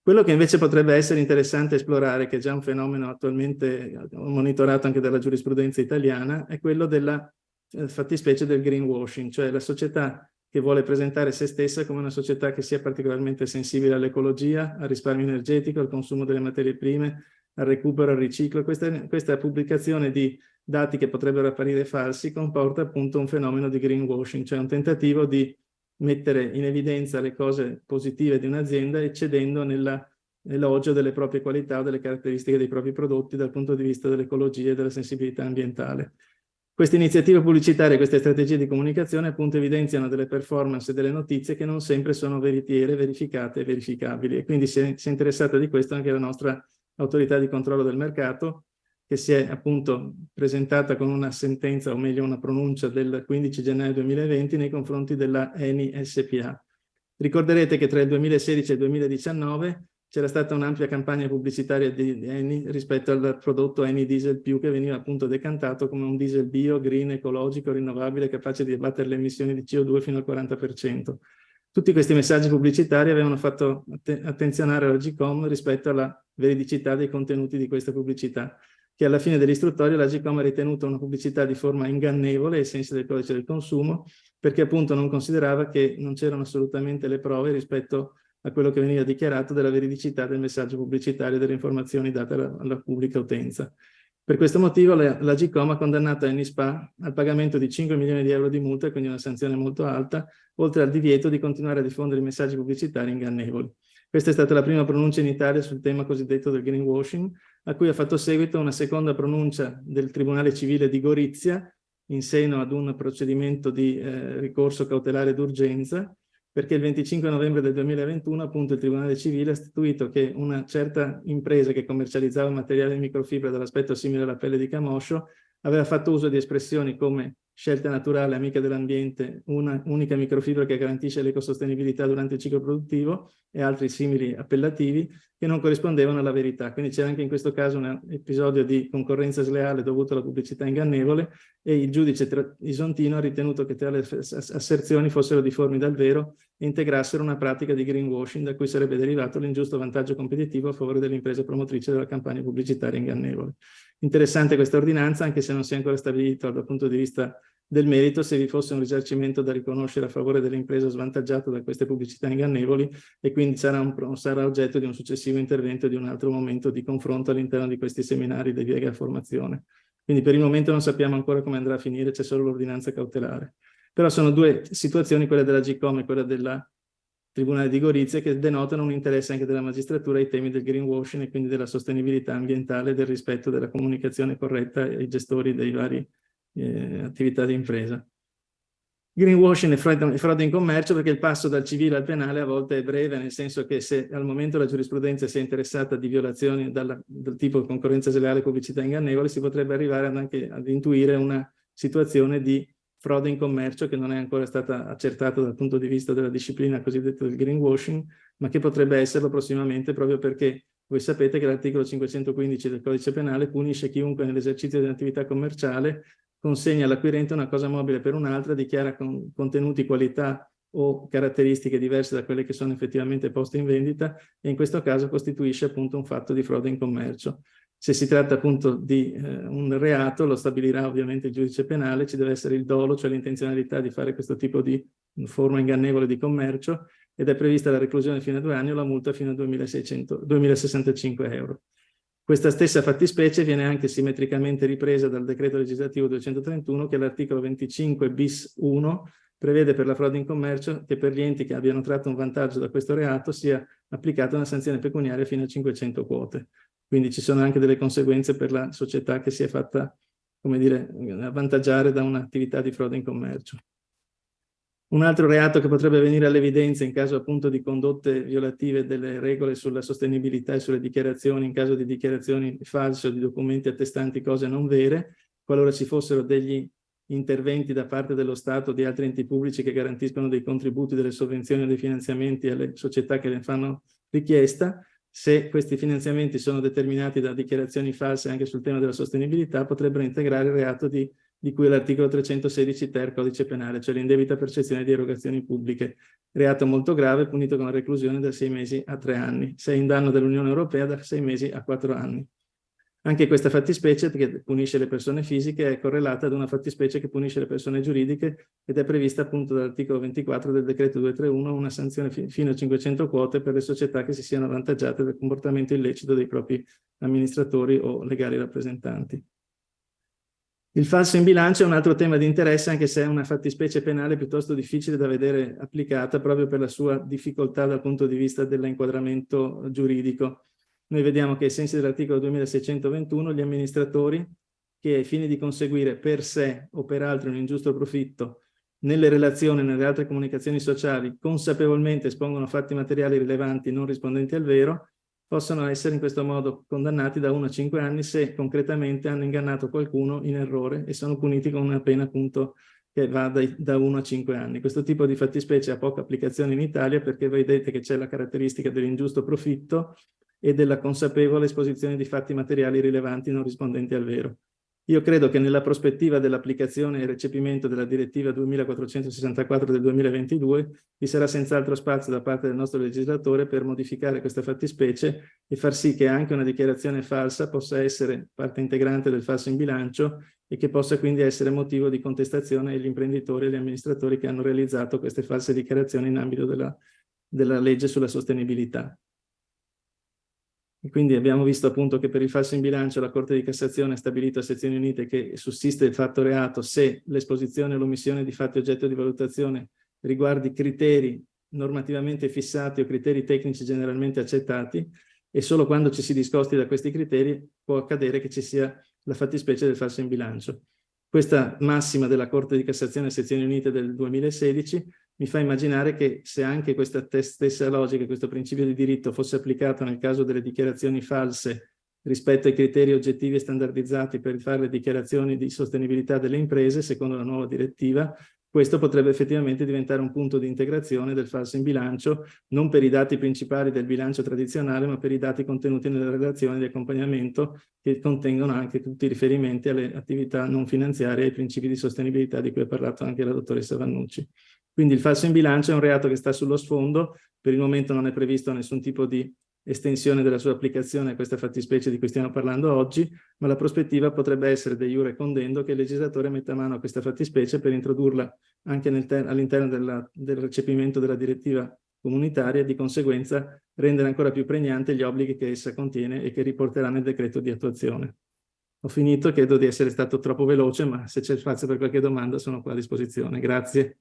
Quello che invece potrebbe essere interessante esplorare, che è già un fenomeno attualmente monitorato anche dalla giurisprudenza italiana, è quello della fattispecie del greenwashing, cioè la società che vuole presentare se stessa come una società che sia particolarmente sensibile all'ecologia, al risparmio energetico, al consumo delle materie prime, al recupero, al riciclo. Questa pubblicazione di dati che potrebbero apparire falsi comporta appunto un fenomeno di greenwashing, cioè un tentativo di mettere in evidenza le cose positive di un'azienda eccedendo nell'elogio delle proprie qualità o delle caratteristiche dei propri prodotti dal punto di vista dell'ecologia e della sensibilità ambientale. Queste iniziative pubblicitarie, queste strategie di comunicazione appunto evidenziano delle performance e delle notizie che non sempre sono veritiere, verificate e verificabili, e quindi si è interessata di questo anche la nostra autorità di controllo del mercato, che si è appunto presentata con una sentenza, o meglio una pronuncia del 15 gennaio 2020 nei confronti della Eni SPA. Ricorderete che tra il 2016 e il 2019 c'era stata un'ampia campagna pubblicitaria di Eni rispetto al prodotto Eni Diesel Più, che veniva appunto decantato come un diesel bio, green, ecologico, rinnovabile, capace di abbattere le emissioni di CO2 fino al 40%. Tutti questi messaggi pubblicitari avevano fatto attenzionare l'Agcom rispetto alla veridicità dei contenuti di questa pubblicità, che alla fine dell'istruttoria l'Agcom ha ritenuto una pubblicità di forma ingannevole ai sensi del codice del consumo, perché appunto non considerava che non c'erano assolutamente le prove rispetto a quello che veniva dichiarato della veridicità del messaggio pubblicitario e delle informazioni date alla pubblica utenza. Per questo motivo l'Agcom ha condannato Eni SpA al pagamento di 5 milioni di euro di multa, quindi una sanzione molto alta, oltre al divieto di continuare a diffondere i messaggi pubblicitari ingannevoli. Questa è stata la prima pronuncia in Italia sul tema cosiddetto del greenwashing, a cui ha fatto seguito una seconda pronuncia del Tribunale Civile di Gorizia in seno ad un procedimento di ricorso cautelare d'urgenza, perché il 25 novembre del 2021 appunto il Tribunale Civile ha statuito che una certa impresa che commercializzava materiale in microfibra dall'aspetto simile alla pelle di camoscio aveva fatto uso di espressioni come scelta naturale, amica dell'ambiente, una unica microfibra che garantisce l'ecosostenibilità durante il ciclo produttivo e altri simili appellativi che non corrispondevano alla verità. Quindi c'era anche in questo caso un episodio di concorrenza sleale dovuto alla pubblicità ingannevole e il giudice isontino ha ritenuto che tali asserzioni fossero difformi dal vero e integrassero una pratica di greenwashing da cui sarebbe derivato l'ingiusto vantaggio competitivo a favore dell'impresa promotrice della campagna pubblicitaria ingannevole. Interessante questa ordinanza, anche se non si è ancora stabilito dal punto di vista del merito se vi fosse un risarcimento da riconoscere a favore dell'impresa svantaggiata da queste pubblicità ingannevoli, e quindi sarà oggetto di un successivo intervento e di un altro momento di confronto all'interno di questi seminari di Vega Formazione. Quindi per il momento non sappiamo ancora come andrà a finire, c'è solo l'ordinanza cautelare. Però sono due situazioni, quella dell'Agcom e quella del Tribunale di Gorizia, che denotano un interesse anche della magistratura ai temi del greenwashing e quindi della sostenibilità ambientale e del rispetto della comunicazione corretta ai gestori dei vari attività di impresa. Greenwashing e frode in commercio, perché il passo dal civile al penale a volte è breve, nel senso che se al momento la giurisprudenza si è interessata di violazioni del tipo concorrenza sleale, pubblicità ingannevole, si potrebbe arrivare anche ad intuire una situazione di frode in commercio che non è ancora stata accertata dal punto di vista della disciplina cosiddetta del greenwashing, ma che potrebbe esserlo prossimamente, proprio perché voi sapete che l'articolo 515 del Codice Penale punisce chiunque nell'esercizio di un'attività commerciale consegna all'acquirente una cosa mobile per un'altra, dichiara contenuti, qualità o caratteristiche diverse da quelle che sono effettivamente poste in vendita, e in questo caso costituisce appunto un fatto di frode in commercio. Se si tratta appunto di un reato, lo stabilirà ovviamente il giudice penale, ci deve essere il dolo, cioè l'intenzionalità di fare questo tipo di forma ingannevole di commercio, ed è prevista la reclusione fino a 2 anni o la multa fino a 2.065 euro. Questa stessa fattispecie viene anche simmetricamente ripresa dal decreto legislativo 231, che all'articolo 25 bis 1 prevede per la frode in commercio che per gli enti che abbiano tratto un vantaggio da questo reato sia applicata una sanzione pecuniaria fino a 500 quote. Quindi ci sono anche delle conseguenze per la società che si è fatta, come dire, avvantaggiare da un'attività di frode in commercio. Un altro reato che potrebbe venire all'evidenza in caso appunto di condotte violative delle regole sulla sostenibilità e sulle dichiarazioni, in caso di dichiarazioni false o di documenti attestanti cose non vere, qualora ci fossero degli interventi da parte dello Stato o di altri enti pubblici che garantiscono dei contributi, delle sovvenzioni o dei finanziamenti alle società che ne fanno richiesta. Se questi finanziamenti sono determinati da dichiarazioni false anche sul tema della sostenibilità, potrebbero integrare il reato di cui l'articolo 316 ter codice penale, cioè l'indebita percezione di erogazioni pubbliche. Reato molto grave, punito con la reclusione da 6 mesi a 3 anni. Se è in danno dell'Unione Europea, da 6 mesi a 4 anni. Anche questa fattispecie che punisce le persone fisiche è correlata ad una fattispecie che punisce le persone giuridiche ed è prevista appunto dall'articolo 24 del decreto 231 una sanzione fino a 500 quote per le società che si siano avvantaggiate del comportamento illecito dei propri amministratori o legali rappresentanti. Il falso in bilancio è un altro tema di interesse, anche se è una fattispecie penale piuttosto difficile da vedere applicata proprio per la sua difficoltà dal punto di vista dell'inquadramento giuridico. Noi vediamo che ai sensi dell'articolo 2621 gli amministratori che ai fini di conseguire per sé o per altri un ingiusto profitto nelle relazioni e nelle altre comunicazioni sociali consapevolmente espongono fatti materiali rilevanti non rispondenti al vero, possono essere in questo modo condannati da 1 a 5 anni se concretamente hanno ingannato qualcuno in errore e sono puniti con una pena appunto che va da 1 a 5 anni. Questo tipo di fattispecie ha poca applicazione in Italia perché vedete che c'è la caratteristica dell'ingiusto profitto e della consapevole esposizione di fatti materiali rilevanti non rispondenti al vero. Io credo che nella prospettiva dell'applicazione e recepimento della direttiva 2464 del 2022 vi sarà senz'altro spazio da parte del nostro legislatore per modificare questa fattispecie e far sì che anche una dichiarazione falsa possa essere parte integrante del falso in bilancio e che possa quindi essere motivo di contestazione agli imprenditori e agli amministratori che hanno realizzato queste false dichiarazioni in ambito della legge sulla sostenibilità. E quindi abbiamo visto appunto che per il falso in bilancio la Corte di Cassazione ha stabilito a sezioni unite che sussiste il fatto reato se l'esposizione o l'omissione di fatti oggetto di valutazione riguardi criteri normativamente fissati o criteri tecnici generalmente accettati e solo quando ci si discosti da questi criteri può accadere che ci sia la fattispecie del falso in bilancio. Questa massima della Corte di Cassazione a sezioni unite del 2016 mi fa immaginare che se anche questa stessa logica, questo principio di diritto fosse applicato nel caso delle dichiarazioni false rispetto ai criteri oggettivi e standardizzati per fare le dichiarazioni di sostenibilità delle imprese, secondo la nuova direttiva, questo potrebbe effettivamente diventare un punto di integrazione del falso in bilancio, non per i dati principali del bilancio tradizionale, ma per i dati contenuti nelle relazioni di accompagnamento che contengono anche tutti i riferimenti alle attività non finanziarie e ai principi di sostenibilità di cui ha parlato anche la dottoressa Vannucci. Quindi il falso in bilancio è un reato che sta sullo sfondo, per il momento non è previsto nessun tipo di estensione della sua applicazione a questa fattispecie di cui stiamo parlando oggi, ma la prospettiva potrebbe essere de iure condendo che il legislatore metta mano a questa fattispecie per introdurla anche all'interno del recepimento della direttiva comunitaria e di conseguenza rendere ancora più pregnante gli obblighi che essa contiene e che riporterà nel decreto di attuazione. Ho finito, credo di essere stato troppo veloce, ma se c'è spazio per qualche domanda sono qua a disposizione. Grazie.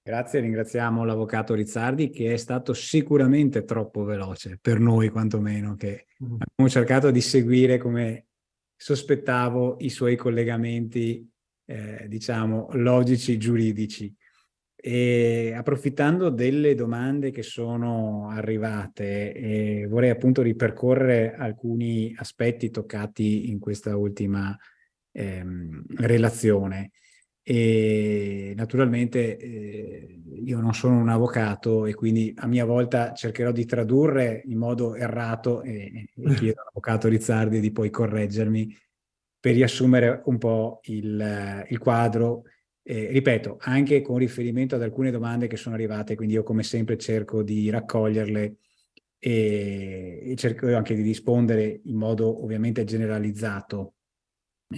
Grazie, ringraziamo l'avvocato Rizzardi che è stato sicuramente troppo veloce, per noi quantomeno, che abbiamo cercato di seguire, come sospettavo, i suoi collegamenti, diciamo, logici, giuridici. E approfittando delle domande che sono arrivate, vorrei appunto ripercorrere alcuni aspetti toccati in questa ultima relazione. E naturalmente io non sono un avvocato e quindi a mia volta cercherò di tradurre in modo errato e chiedo all'avvocato Rizzardi di poi correggermi per riassumere un po' il quadro, ripeto, anche con riferimento ad alcune domande che sono arrivate, quindi io come sempre cerco di raccoglierle e cerco anche di rispondere in modo ovviamente generalizzato,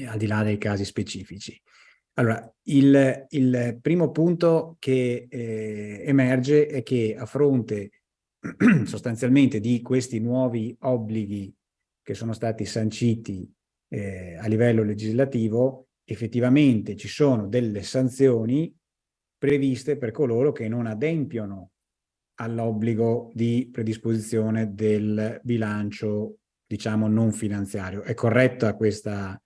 al di là dei casi specifici. Allora, il primo punto che emerge è che a fronte sostanzialmente di questi nuovi obblighi che sono stati sanciti a livello legislativo, effettivamente ci sono delle sanzioni previste per coloro che non adempiono all'obbligo di predisposizione del bilancio, diciamo, non finanziario. È corretta questa?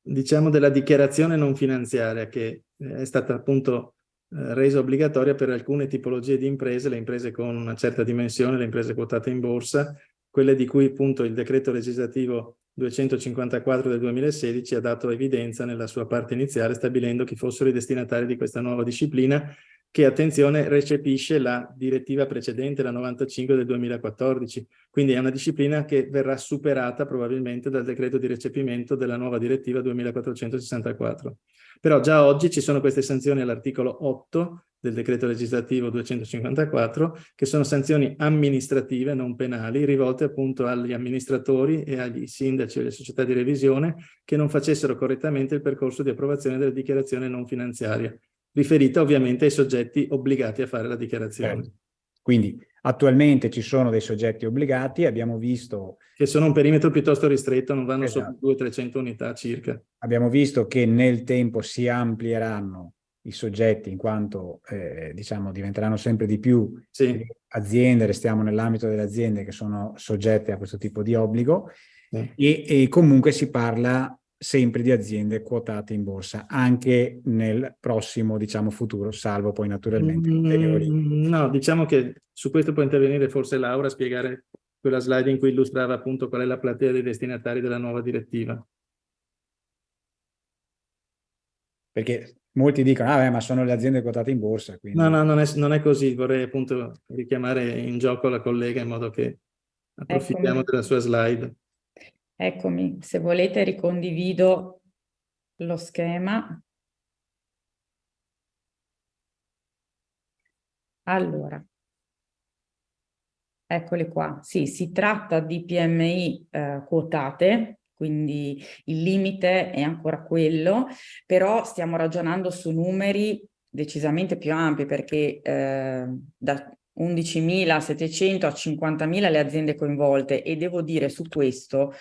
Diciamo della dichiarazione non finanziaria che è stata appunto resa obbligatoria per alcune tipologie di imprese, le imprese con una certa dimensione, le imprese quotate in borsa, quelle di cui appunto il decreto legislativo 254 del 2016 ha dato evidenza nella sua parte iniziale, stabilendo chi fossero i destinatari di questa nuova disciplina, che, attenzione, recepisce la direttiva precedente, la 95 del 2014. Quindi è una disciplina che verrà superata probabilmente dal decreto di recepimento della nuova direttiva 2464. Però già oggi ci sono queste sanzioni all'articolo 8 del decreto legislativo 254, che sono sanzioni amministrative, non penali, rivolte appunto agli amministratori e agli sindaci e alle società di revisione che non facessero correttamente il percorso di approvazione della dichiarazione non finanziaria, riferita ovviamente ai soggetti obbligati a fare la dichiarazione. Certo. Quindi attualmente ci sono dei soggetti obbligati, abbiamo visto... Che sono un perimetro piuttosto ristretto, non vanno Esatto. sopra 200-300 unità circa. Abbiamo visto che nel tempo si amplieranno i soggetti in quanto diciamo diventeranno sempre di più le aziende, restiamo nell'ambito delle aziende che sono soggette a questo tipo di obbligo, e comunque si parla sempre di aziende quotate in borsa, anche nel prossimo, diciamo, futuro, salvo poi naturalmente ulteriori. No, diciamo che su questo può intervenire forse Laura a spiegare quella slide in cui illustrava appunto qual è la platea dei destinatari della nuova direttiva. Perché molti dicono, ma sono le aziende quotate in borsa. Quindi... No, non è così, vorrei appunto richiamare in gioco la collega in modo che approfittiamo della sua slide. Eccomi, se volete ricondivido lo schema. Allora, eccoli qua. Sì, si tratta di PMI quotate, quindi il limite è ancora quello, però stiamo ragionando su numeri decisamente più ampi, perché da 11.700 a 50.000 le aziende coinvolte, e devo dire su questo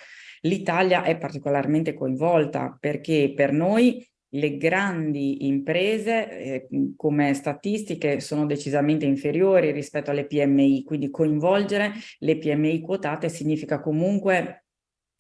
l'Italia è particolarmente coinvolta, perché per noi le grandi imprese come statistiche sono decisamente inferiori rispetto alle PMI, quindi coinvolgere le PMI quotate significa comunque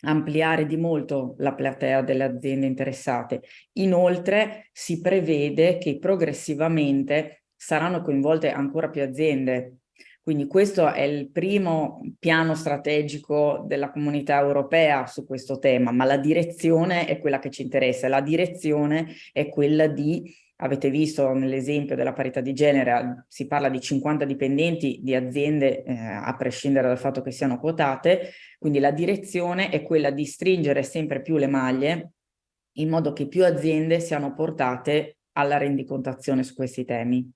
ampliare di molto la platea delle aziende interessate. Inoltre si prevede che progressivamente saranno coinvolte ancora più aziende. Quindi questo è il primo piano strategico della comunità europea su questo tema, ma la direzione è quella che ci interessa. La direzione è quella di, avete visto nell'esempio della parità di genere, si parla di 50 dipendenti di aziende a prescindere dal fatto che siano quotate, quindi la direzione è quella di stringere sempre più le maglie in modo che più aziende siano portate alla rendicontazione su questi temi.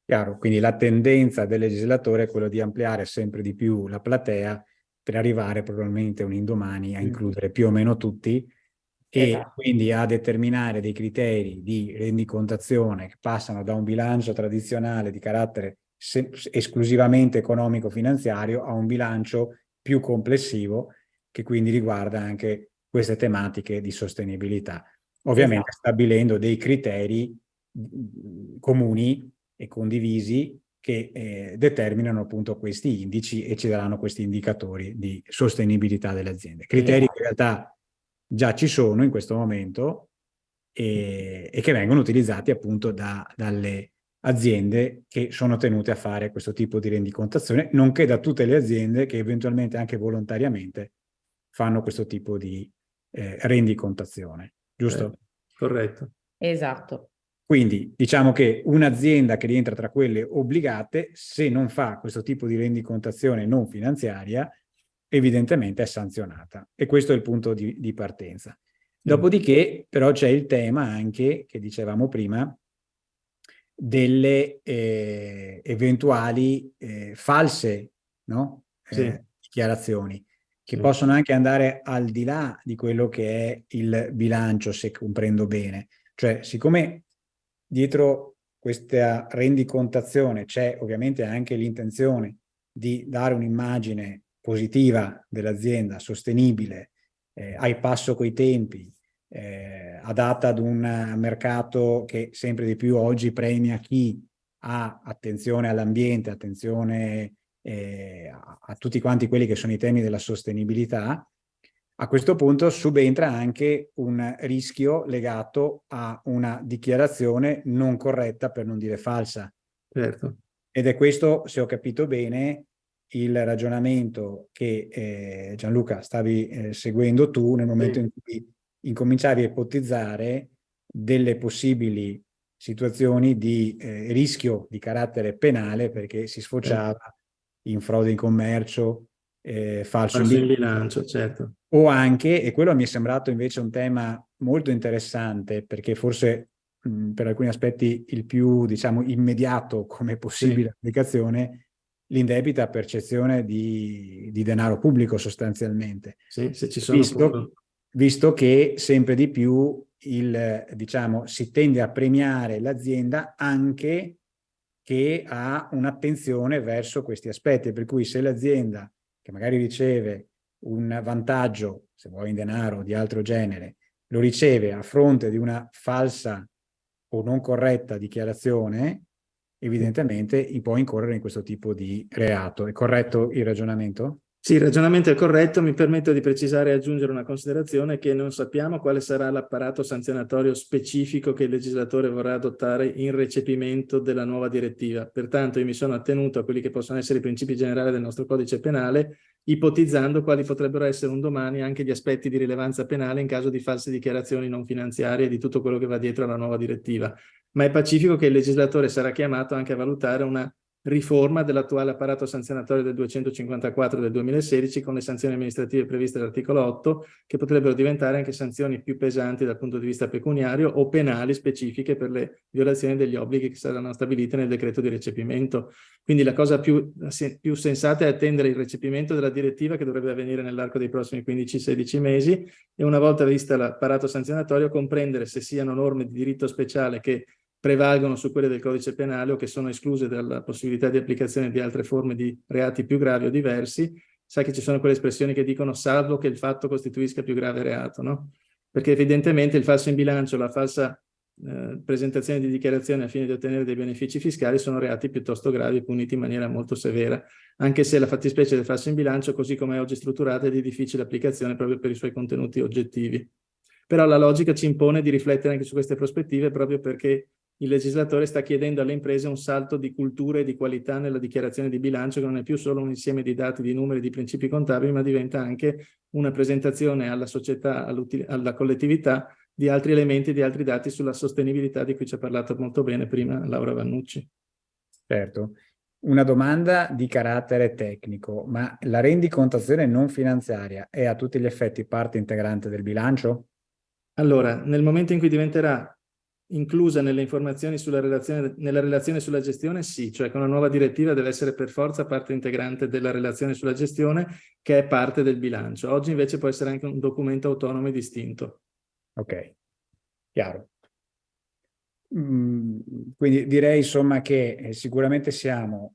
Chiaro, quindi la tendenza del legislatore è quello di ampliare sempre di più la platea per arrivare probabilmente un indomani a includere più o meno tutti e quindi a determinare dei criteri di rendicontazione che passano da un bilancio tradizionale di carattere esclusivamente economico-finanziario a un bilancio più complessivo che quindi riguarda anche queste tematiche di sostenibilità. Ovviamente stabilendo dei criteri comuni e condivisi che determinano appunto questi indici e ci daranno questi indicatori di sostenibilità delle aziende. Criteri che in realtà già ci sono in questo momento e che vengono utilizzati appunto dalle aziende che sono tenute a fare questo tipo di rendicontazione, nonché da tutte le aziende che eventualmente anche volontariamente fanno questo tipo di rendicontazione, giusto? Corretto. Esatto. Quindi diciamo che un'azienda che rientra tra quelle obbligate, se non fa questo tipo di rendicontazione non finanziaria, evidentemente è sanzionata. E questo è il punto di partenza. Dopodiché, però, c'è il tema anche, che dicevamo prima, delle eventuali false, no? Dichiarazioni, che possono anche andare al di là di quello che è il bilancio, se comprendo bene. Cioè, siccome dietro questa rendicontazione c'è ovviamente anche l'intenzione di dare un'immagine positiva dell'azienda, sostenibile, ai passo coi tempi, adatta ad un mercato che sempre di più oggi premia chi ha attenzione all'ambiente, attenzione a tutti quanti quelli che sono i temi della sostenibilità, A questo punto subentra anche un rischio legato a una dichiarazione non corretta, per non dire falsa. Certo. Ed è questo, se ho capito bene, il ragionamento che Gianluca stavi seguendo tu nel momento in cui incominciavi a ipotizzare delle possibili situazioni di rischio di carattere penale, perché si sfociava in frode in commercio, falso in bilancio, certo. O anche, e quello mi è sembrato invece un tema molto interessante, perché forse per alcuni aspetti il più, diciamo, immediato come possibile applicazione, l'indebita percezione di denaro pubblico sostanzialmente. Sì, se ci sono visto che sempre di più diciamo, si tende a premiare l'azienda anche che ha un'attenzione verso questi aspetti, per cui se l'azienda che magari riceve un vantaggio, se vuoi in denaro o di altro genere, lo riceve a fronte di una falsa o non corretta dichiarazione, evidentemente può incorrere in questo tipo di reato. È corretto il ragionamento? Sì, il ragionamento è corretto. Mi permetto di precisare e aggiungere una considerazione: che non sappiamo quale sarà l'apparato sanzionatorio specifico che il legislatore vorrà adottare in recepimento della nuova direttiva. Pertanto io mi sono attenuto a quelli che possono essere i principi generali del nostro codice penale, ipotizzando quali potrebbero essere un domani anche gli aspetti di rilevanza penale in caso di false dichiarazioni non finanziarie e di tutto quello che va dietro alla nuova direttiva. Ma è pacifico che il legislatore sarà chiamato anche a valutare una riforma dell'attuale apparato sanzionatorio del 254 del 2016 con le sanzioni amministrative previste dall'articolo 8, che potrebbero diventare anche sanzioni più pesanti dal punto di vista pecuniario o penali specifiche per le violazioni degli obblighi che saranno stabilite nel decreto di recepimento. Quindi la cosa più sensata è attendere il recepimento della direttiva, che dovrebbe avvenire nell'arco dei prossimi 15-16 mesi, e una volta vista l'apparato sanzionatorio comprendere se siano norme di diritto speciale che prevalgono su quelle del codice penale o che sono escluse dalla possibilità di applicazione di altre forme di reati più gravi o diversi. Sai che ci sono quelle espressioni che dicono salvo che il fatto costituisca più grave reato, no? Perché evidentemente il falso in bilancio, la falsa presentazione di dichiarazioni a fine di ottenere dei benefici fiscali sono reati piuttosto gravi, puniti in maniera molto severa, anche se la fattispecie del falso in bilancio, così come è oggi strutturata, è di difficile applicazione proprio per i suoi contenuti oggettivi. Però la logica ci impone di riflettere anche su queste prospettive, proprio perché il legislatore sta chiedendo alle imprese un salto di cultura e di qualità nella dichiarazione di bilancio, che non è più solo un insieme di dati, di numeri, di principi contabili, ma diventa anche una presentazione alla società, alla collettività, di altri elementi, di altri dati sulla sostenibilità, di cui ci ha parlato molto bene prima Laura Vannucci. Certo. Una domanda di carattere tecnico, ma la rendicontazione non finanziaria è a tutti gli effetti parte integrante del bilancio? Allora, nel momento in cui diventerà inclusa nelle informazioni nella relazione sulla gestione, sì, cioè con una nuova direttiva deve essere per forza parte integrante della relazione sulla gestione, che è parte del bilancio. Oggi invece può essere anche un documento autonomo e distinto. Ok, chiaro. Quindi direi insomma che sicuramente siamo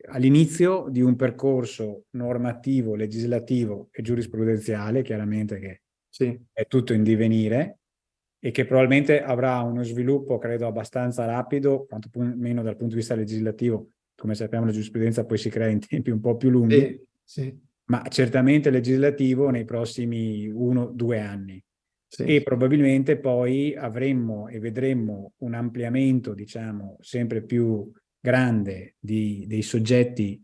all'inizio di un percorso normativo, legislativo e giurisprudenziale, chiaramente che è tutto in divenire, e che probabilmente avrà uno sviluppo, credo, abbastanza rapido, quanto meno dal punto di vista legislativo. Come sappiamo, la giurisprudenza poi si crea in tempi un po' più lunghi, ma certamente legislativo nei prossimi 1-2 anni. E probabilmente poi avremmo e vedremmo un ampliamento, diciamo, sempre più grande dei soggetti,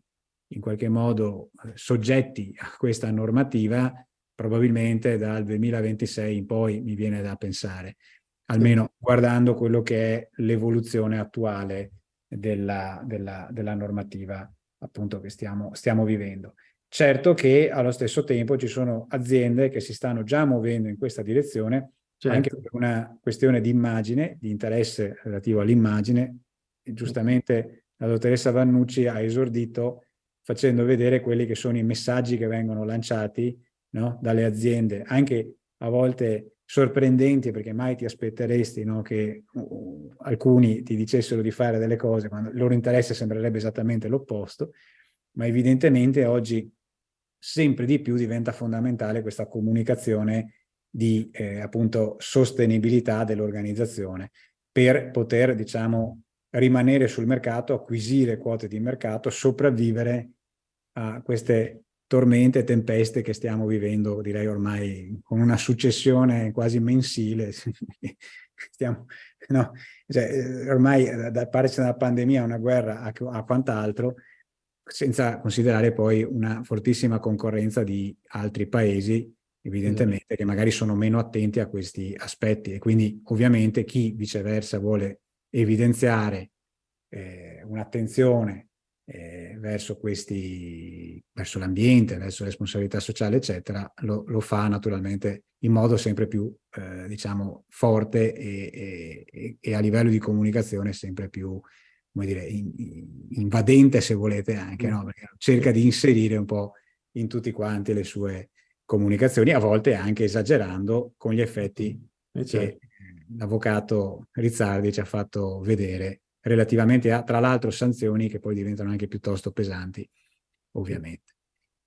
in qualche modo soggetti a questa normativa, probabilmente dal 2026 in poi, mi viene da pensare, almeno guardando quello che è l'evoluzione attuale della normativa appunto che stiamo vivendo. Certo che allo stesso tempo ci sono aziende che si stanno già muovendo in questa direzione, anche per una questione di immagine, di interesse relativo all'immagine. Giustamente la dottoressa Vannucci ha esordito facendo vedere quelli che sono i messaggi che vengono lanciati, no, dalle aziende, anche a volte sorprendenti, perché mai ti aspetteresti, no, che alcuni ti dicessero di fare delle cose quando il loro interesse sembrerebbe esattamente l'opposto, ma evidentemente oggi sempre di più diventa fondamentale questa comunicazione di appunto sostenibilità dell'organizzazione per poter, diciamo, rimanere sul mercato, acquisire quote di mercato, sopravvivere a queste tormente, tempeste che stiamo vivendo, direi ormai con una successione quasi mensile. No, cioè, ormai da parte della pandemia, una guerra a quant'altro, senza considerare poi una fortissima concorrenza di altri paesi, evidentemente, che magari sono meno attenti a questi aspetti, e quindi ovviamente chi viceversa vuole evidenziare un'attenzione verso l'ambiente, verso la responsabilità sociale, eccetera, lo fa naturalmente in modo sempre più, diciamo, forte e a livello di comunicazione sempre più, come dire, invadente, se volete anche, no? Perché cerca di inserire un po' in tutti quanti le sue comunicazioni, a volte anche esagerando con gli effetti che l'avvocato Rizzardi ci ha fatto vedere relativamente a, tra l'altro, sanzioni che poi diventano anche piuttosto pesanti, ovviamente.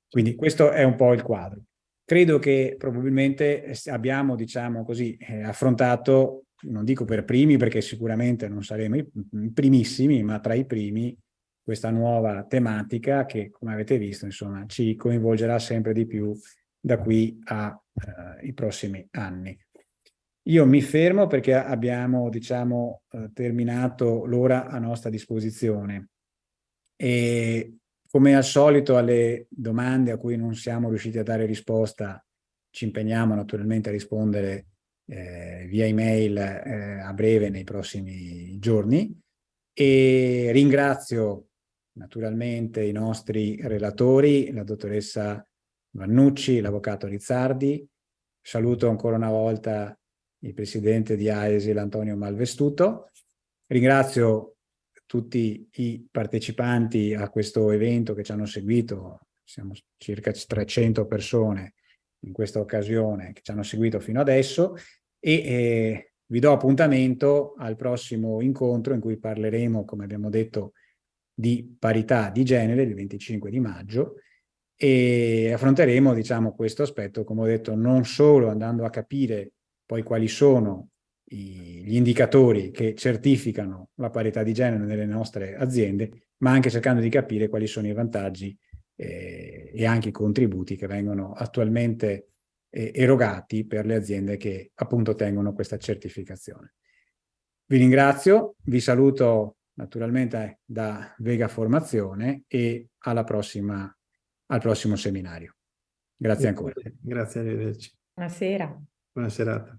Quindi questo è un po' il quadro. Credo che probabilmente abbiamo, diciamo così, affrontato, non dico per primi perché sicuramente non saremo i primissimi, ma tra i primi, questa nuova tematica che, come avete visto, insomma, ci coinvolgerà sempre di più da qui ai prossimi anni. Io mi fermo perché abbiamo, diciamo, terminato l'ora a nostra disposizione e, come al solito, alle domande a cui non siamo riusciti a dare risposta ci impegniamo naturalmente a rispondere via email a breve nei prossimi giorni, e ringrazio naturalmente i nostri relatori, la dottoressa Vannucci, l'avvocato Rizzardi. Saluto ancora una volta il presidente di AESIL Antonio Malvestuto. Ringrazio tutti i partecipanti a questo evento che ci hanno seguito, siamo circa 300 persone in questa occasione che ci hanno seguito fino adesso, e vi do appuntamento al prossimo incontro in cui parleremo, come abbiamo detto, di parità di genere, il 25 di maggio, e affronteremo, diciamo, questo aspetto, come ho detto, non solo andando a capire poi quali sono gli indicatori che certificano la parità di genere nelle nostre aziende, ma anche cercando di capire quali sono i vantaggi e anche i contributi che vengono attualmente erogati per le aziende che appunto tengono questa certificazione. Vi ringrazio, vi saluto naturalmente da Vega Formazione e al prossimo seminario. Grazie ancora. Grazie, arrivederci. Buonasera. Buona serata.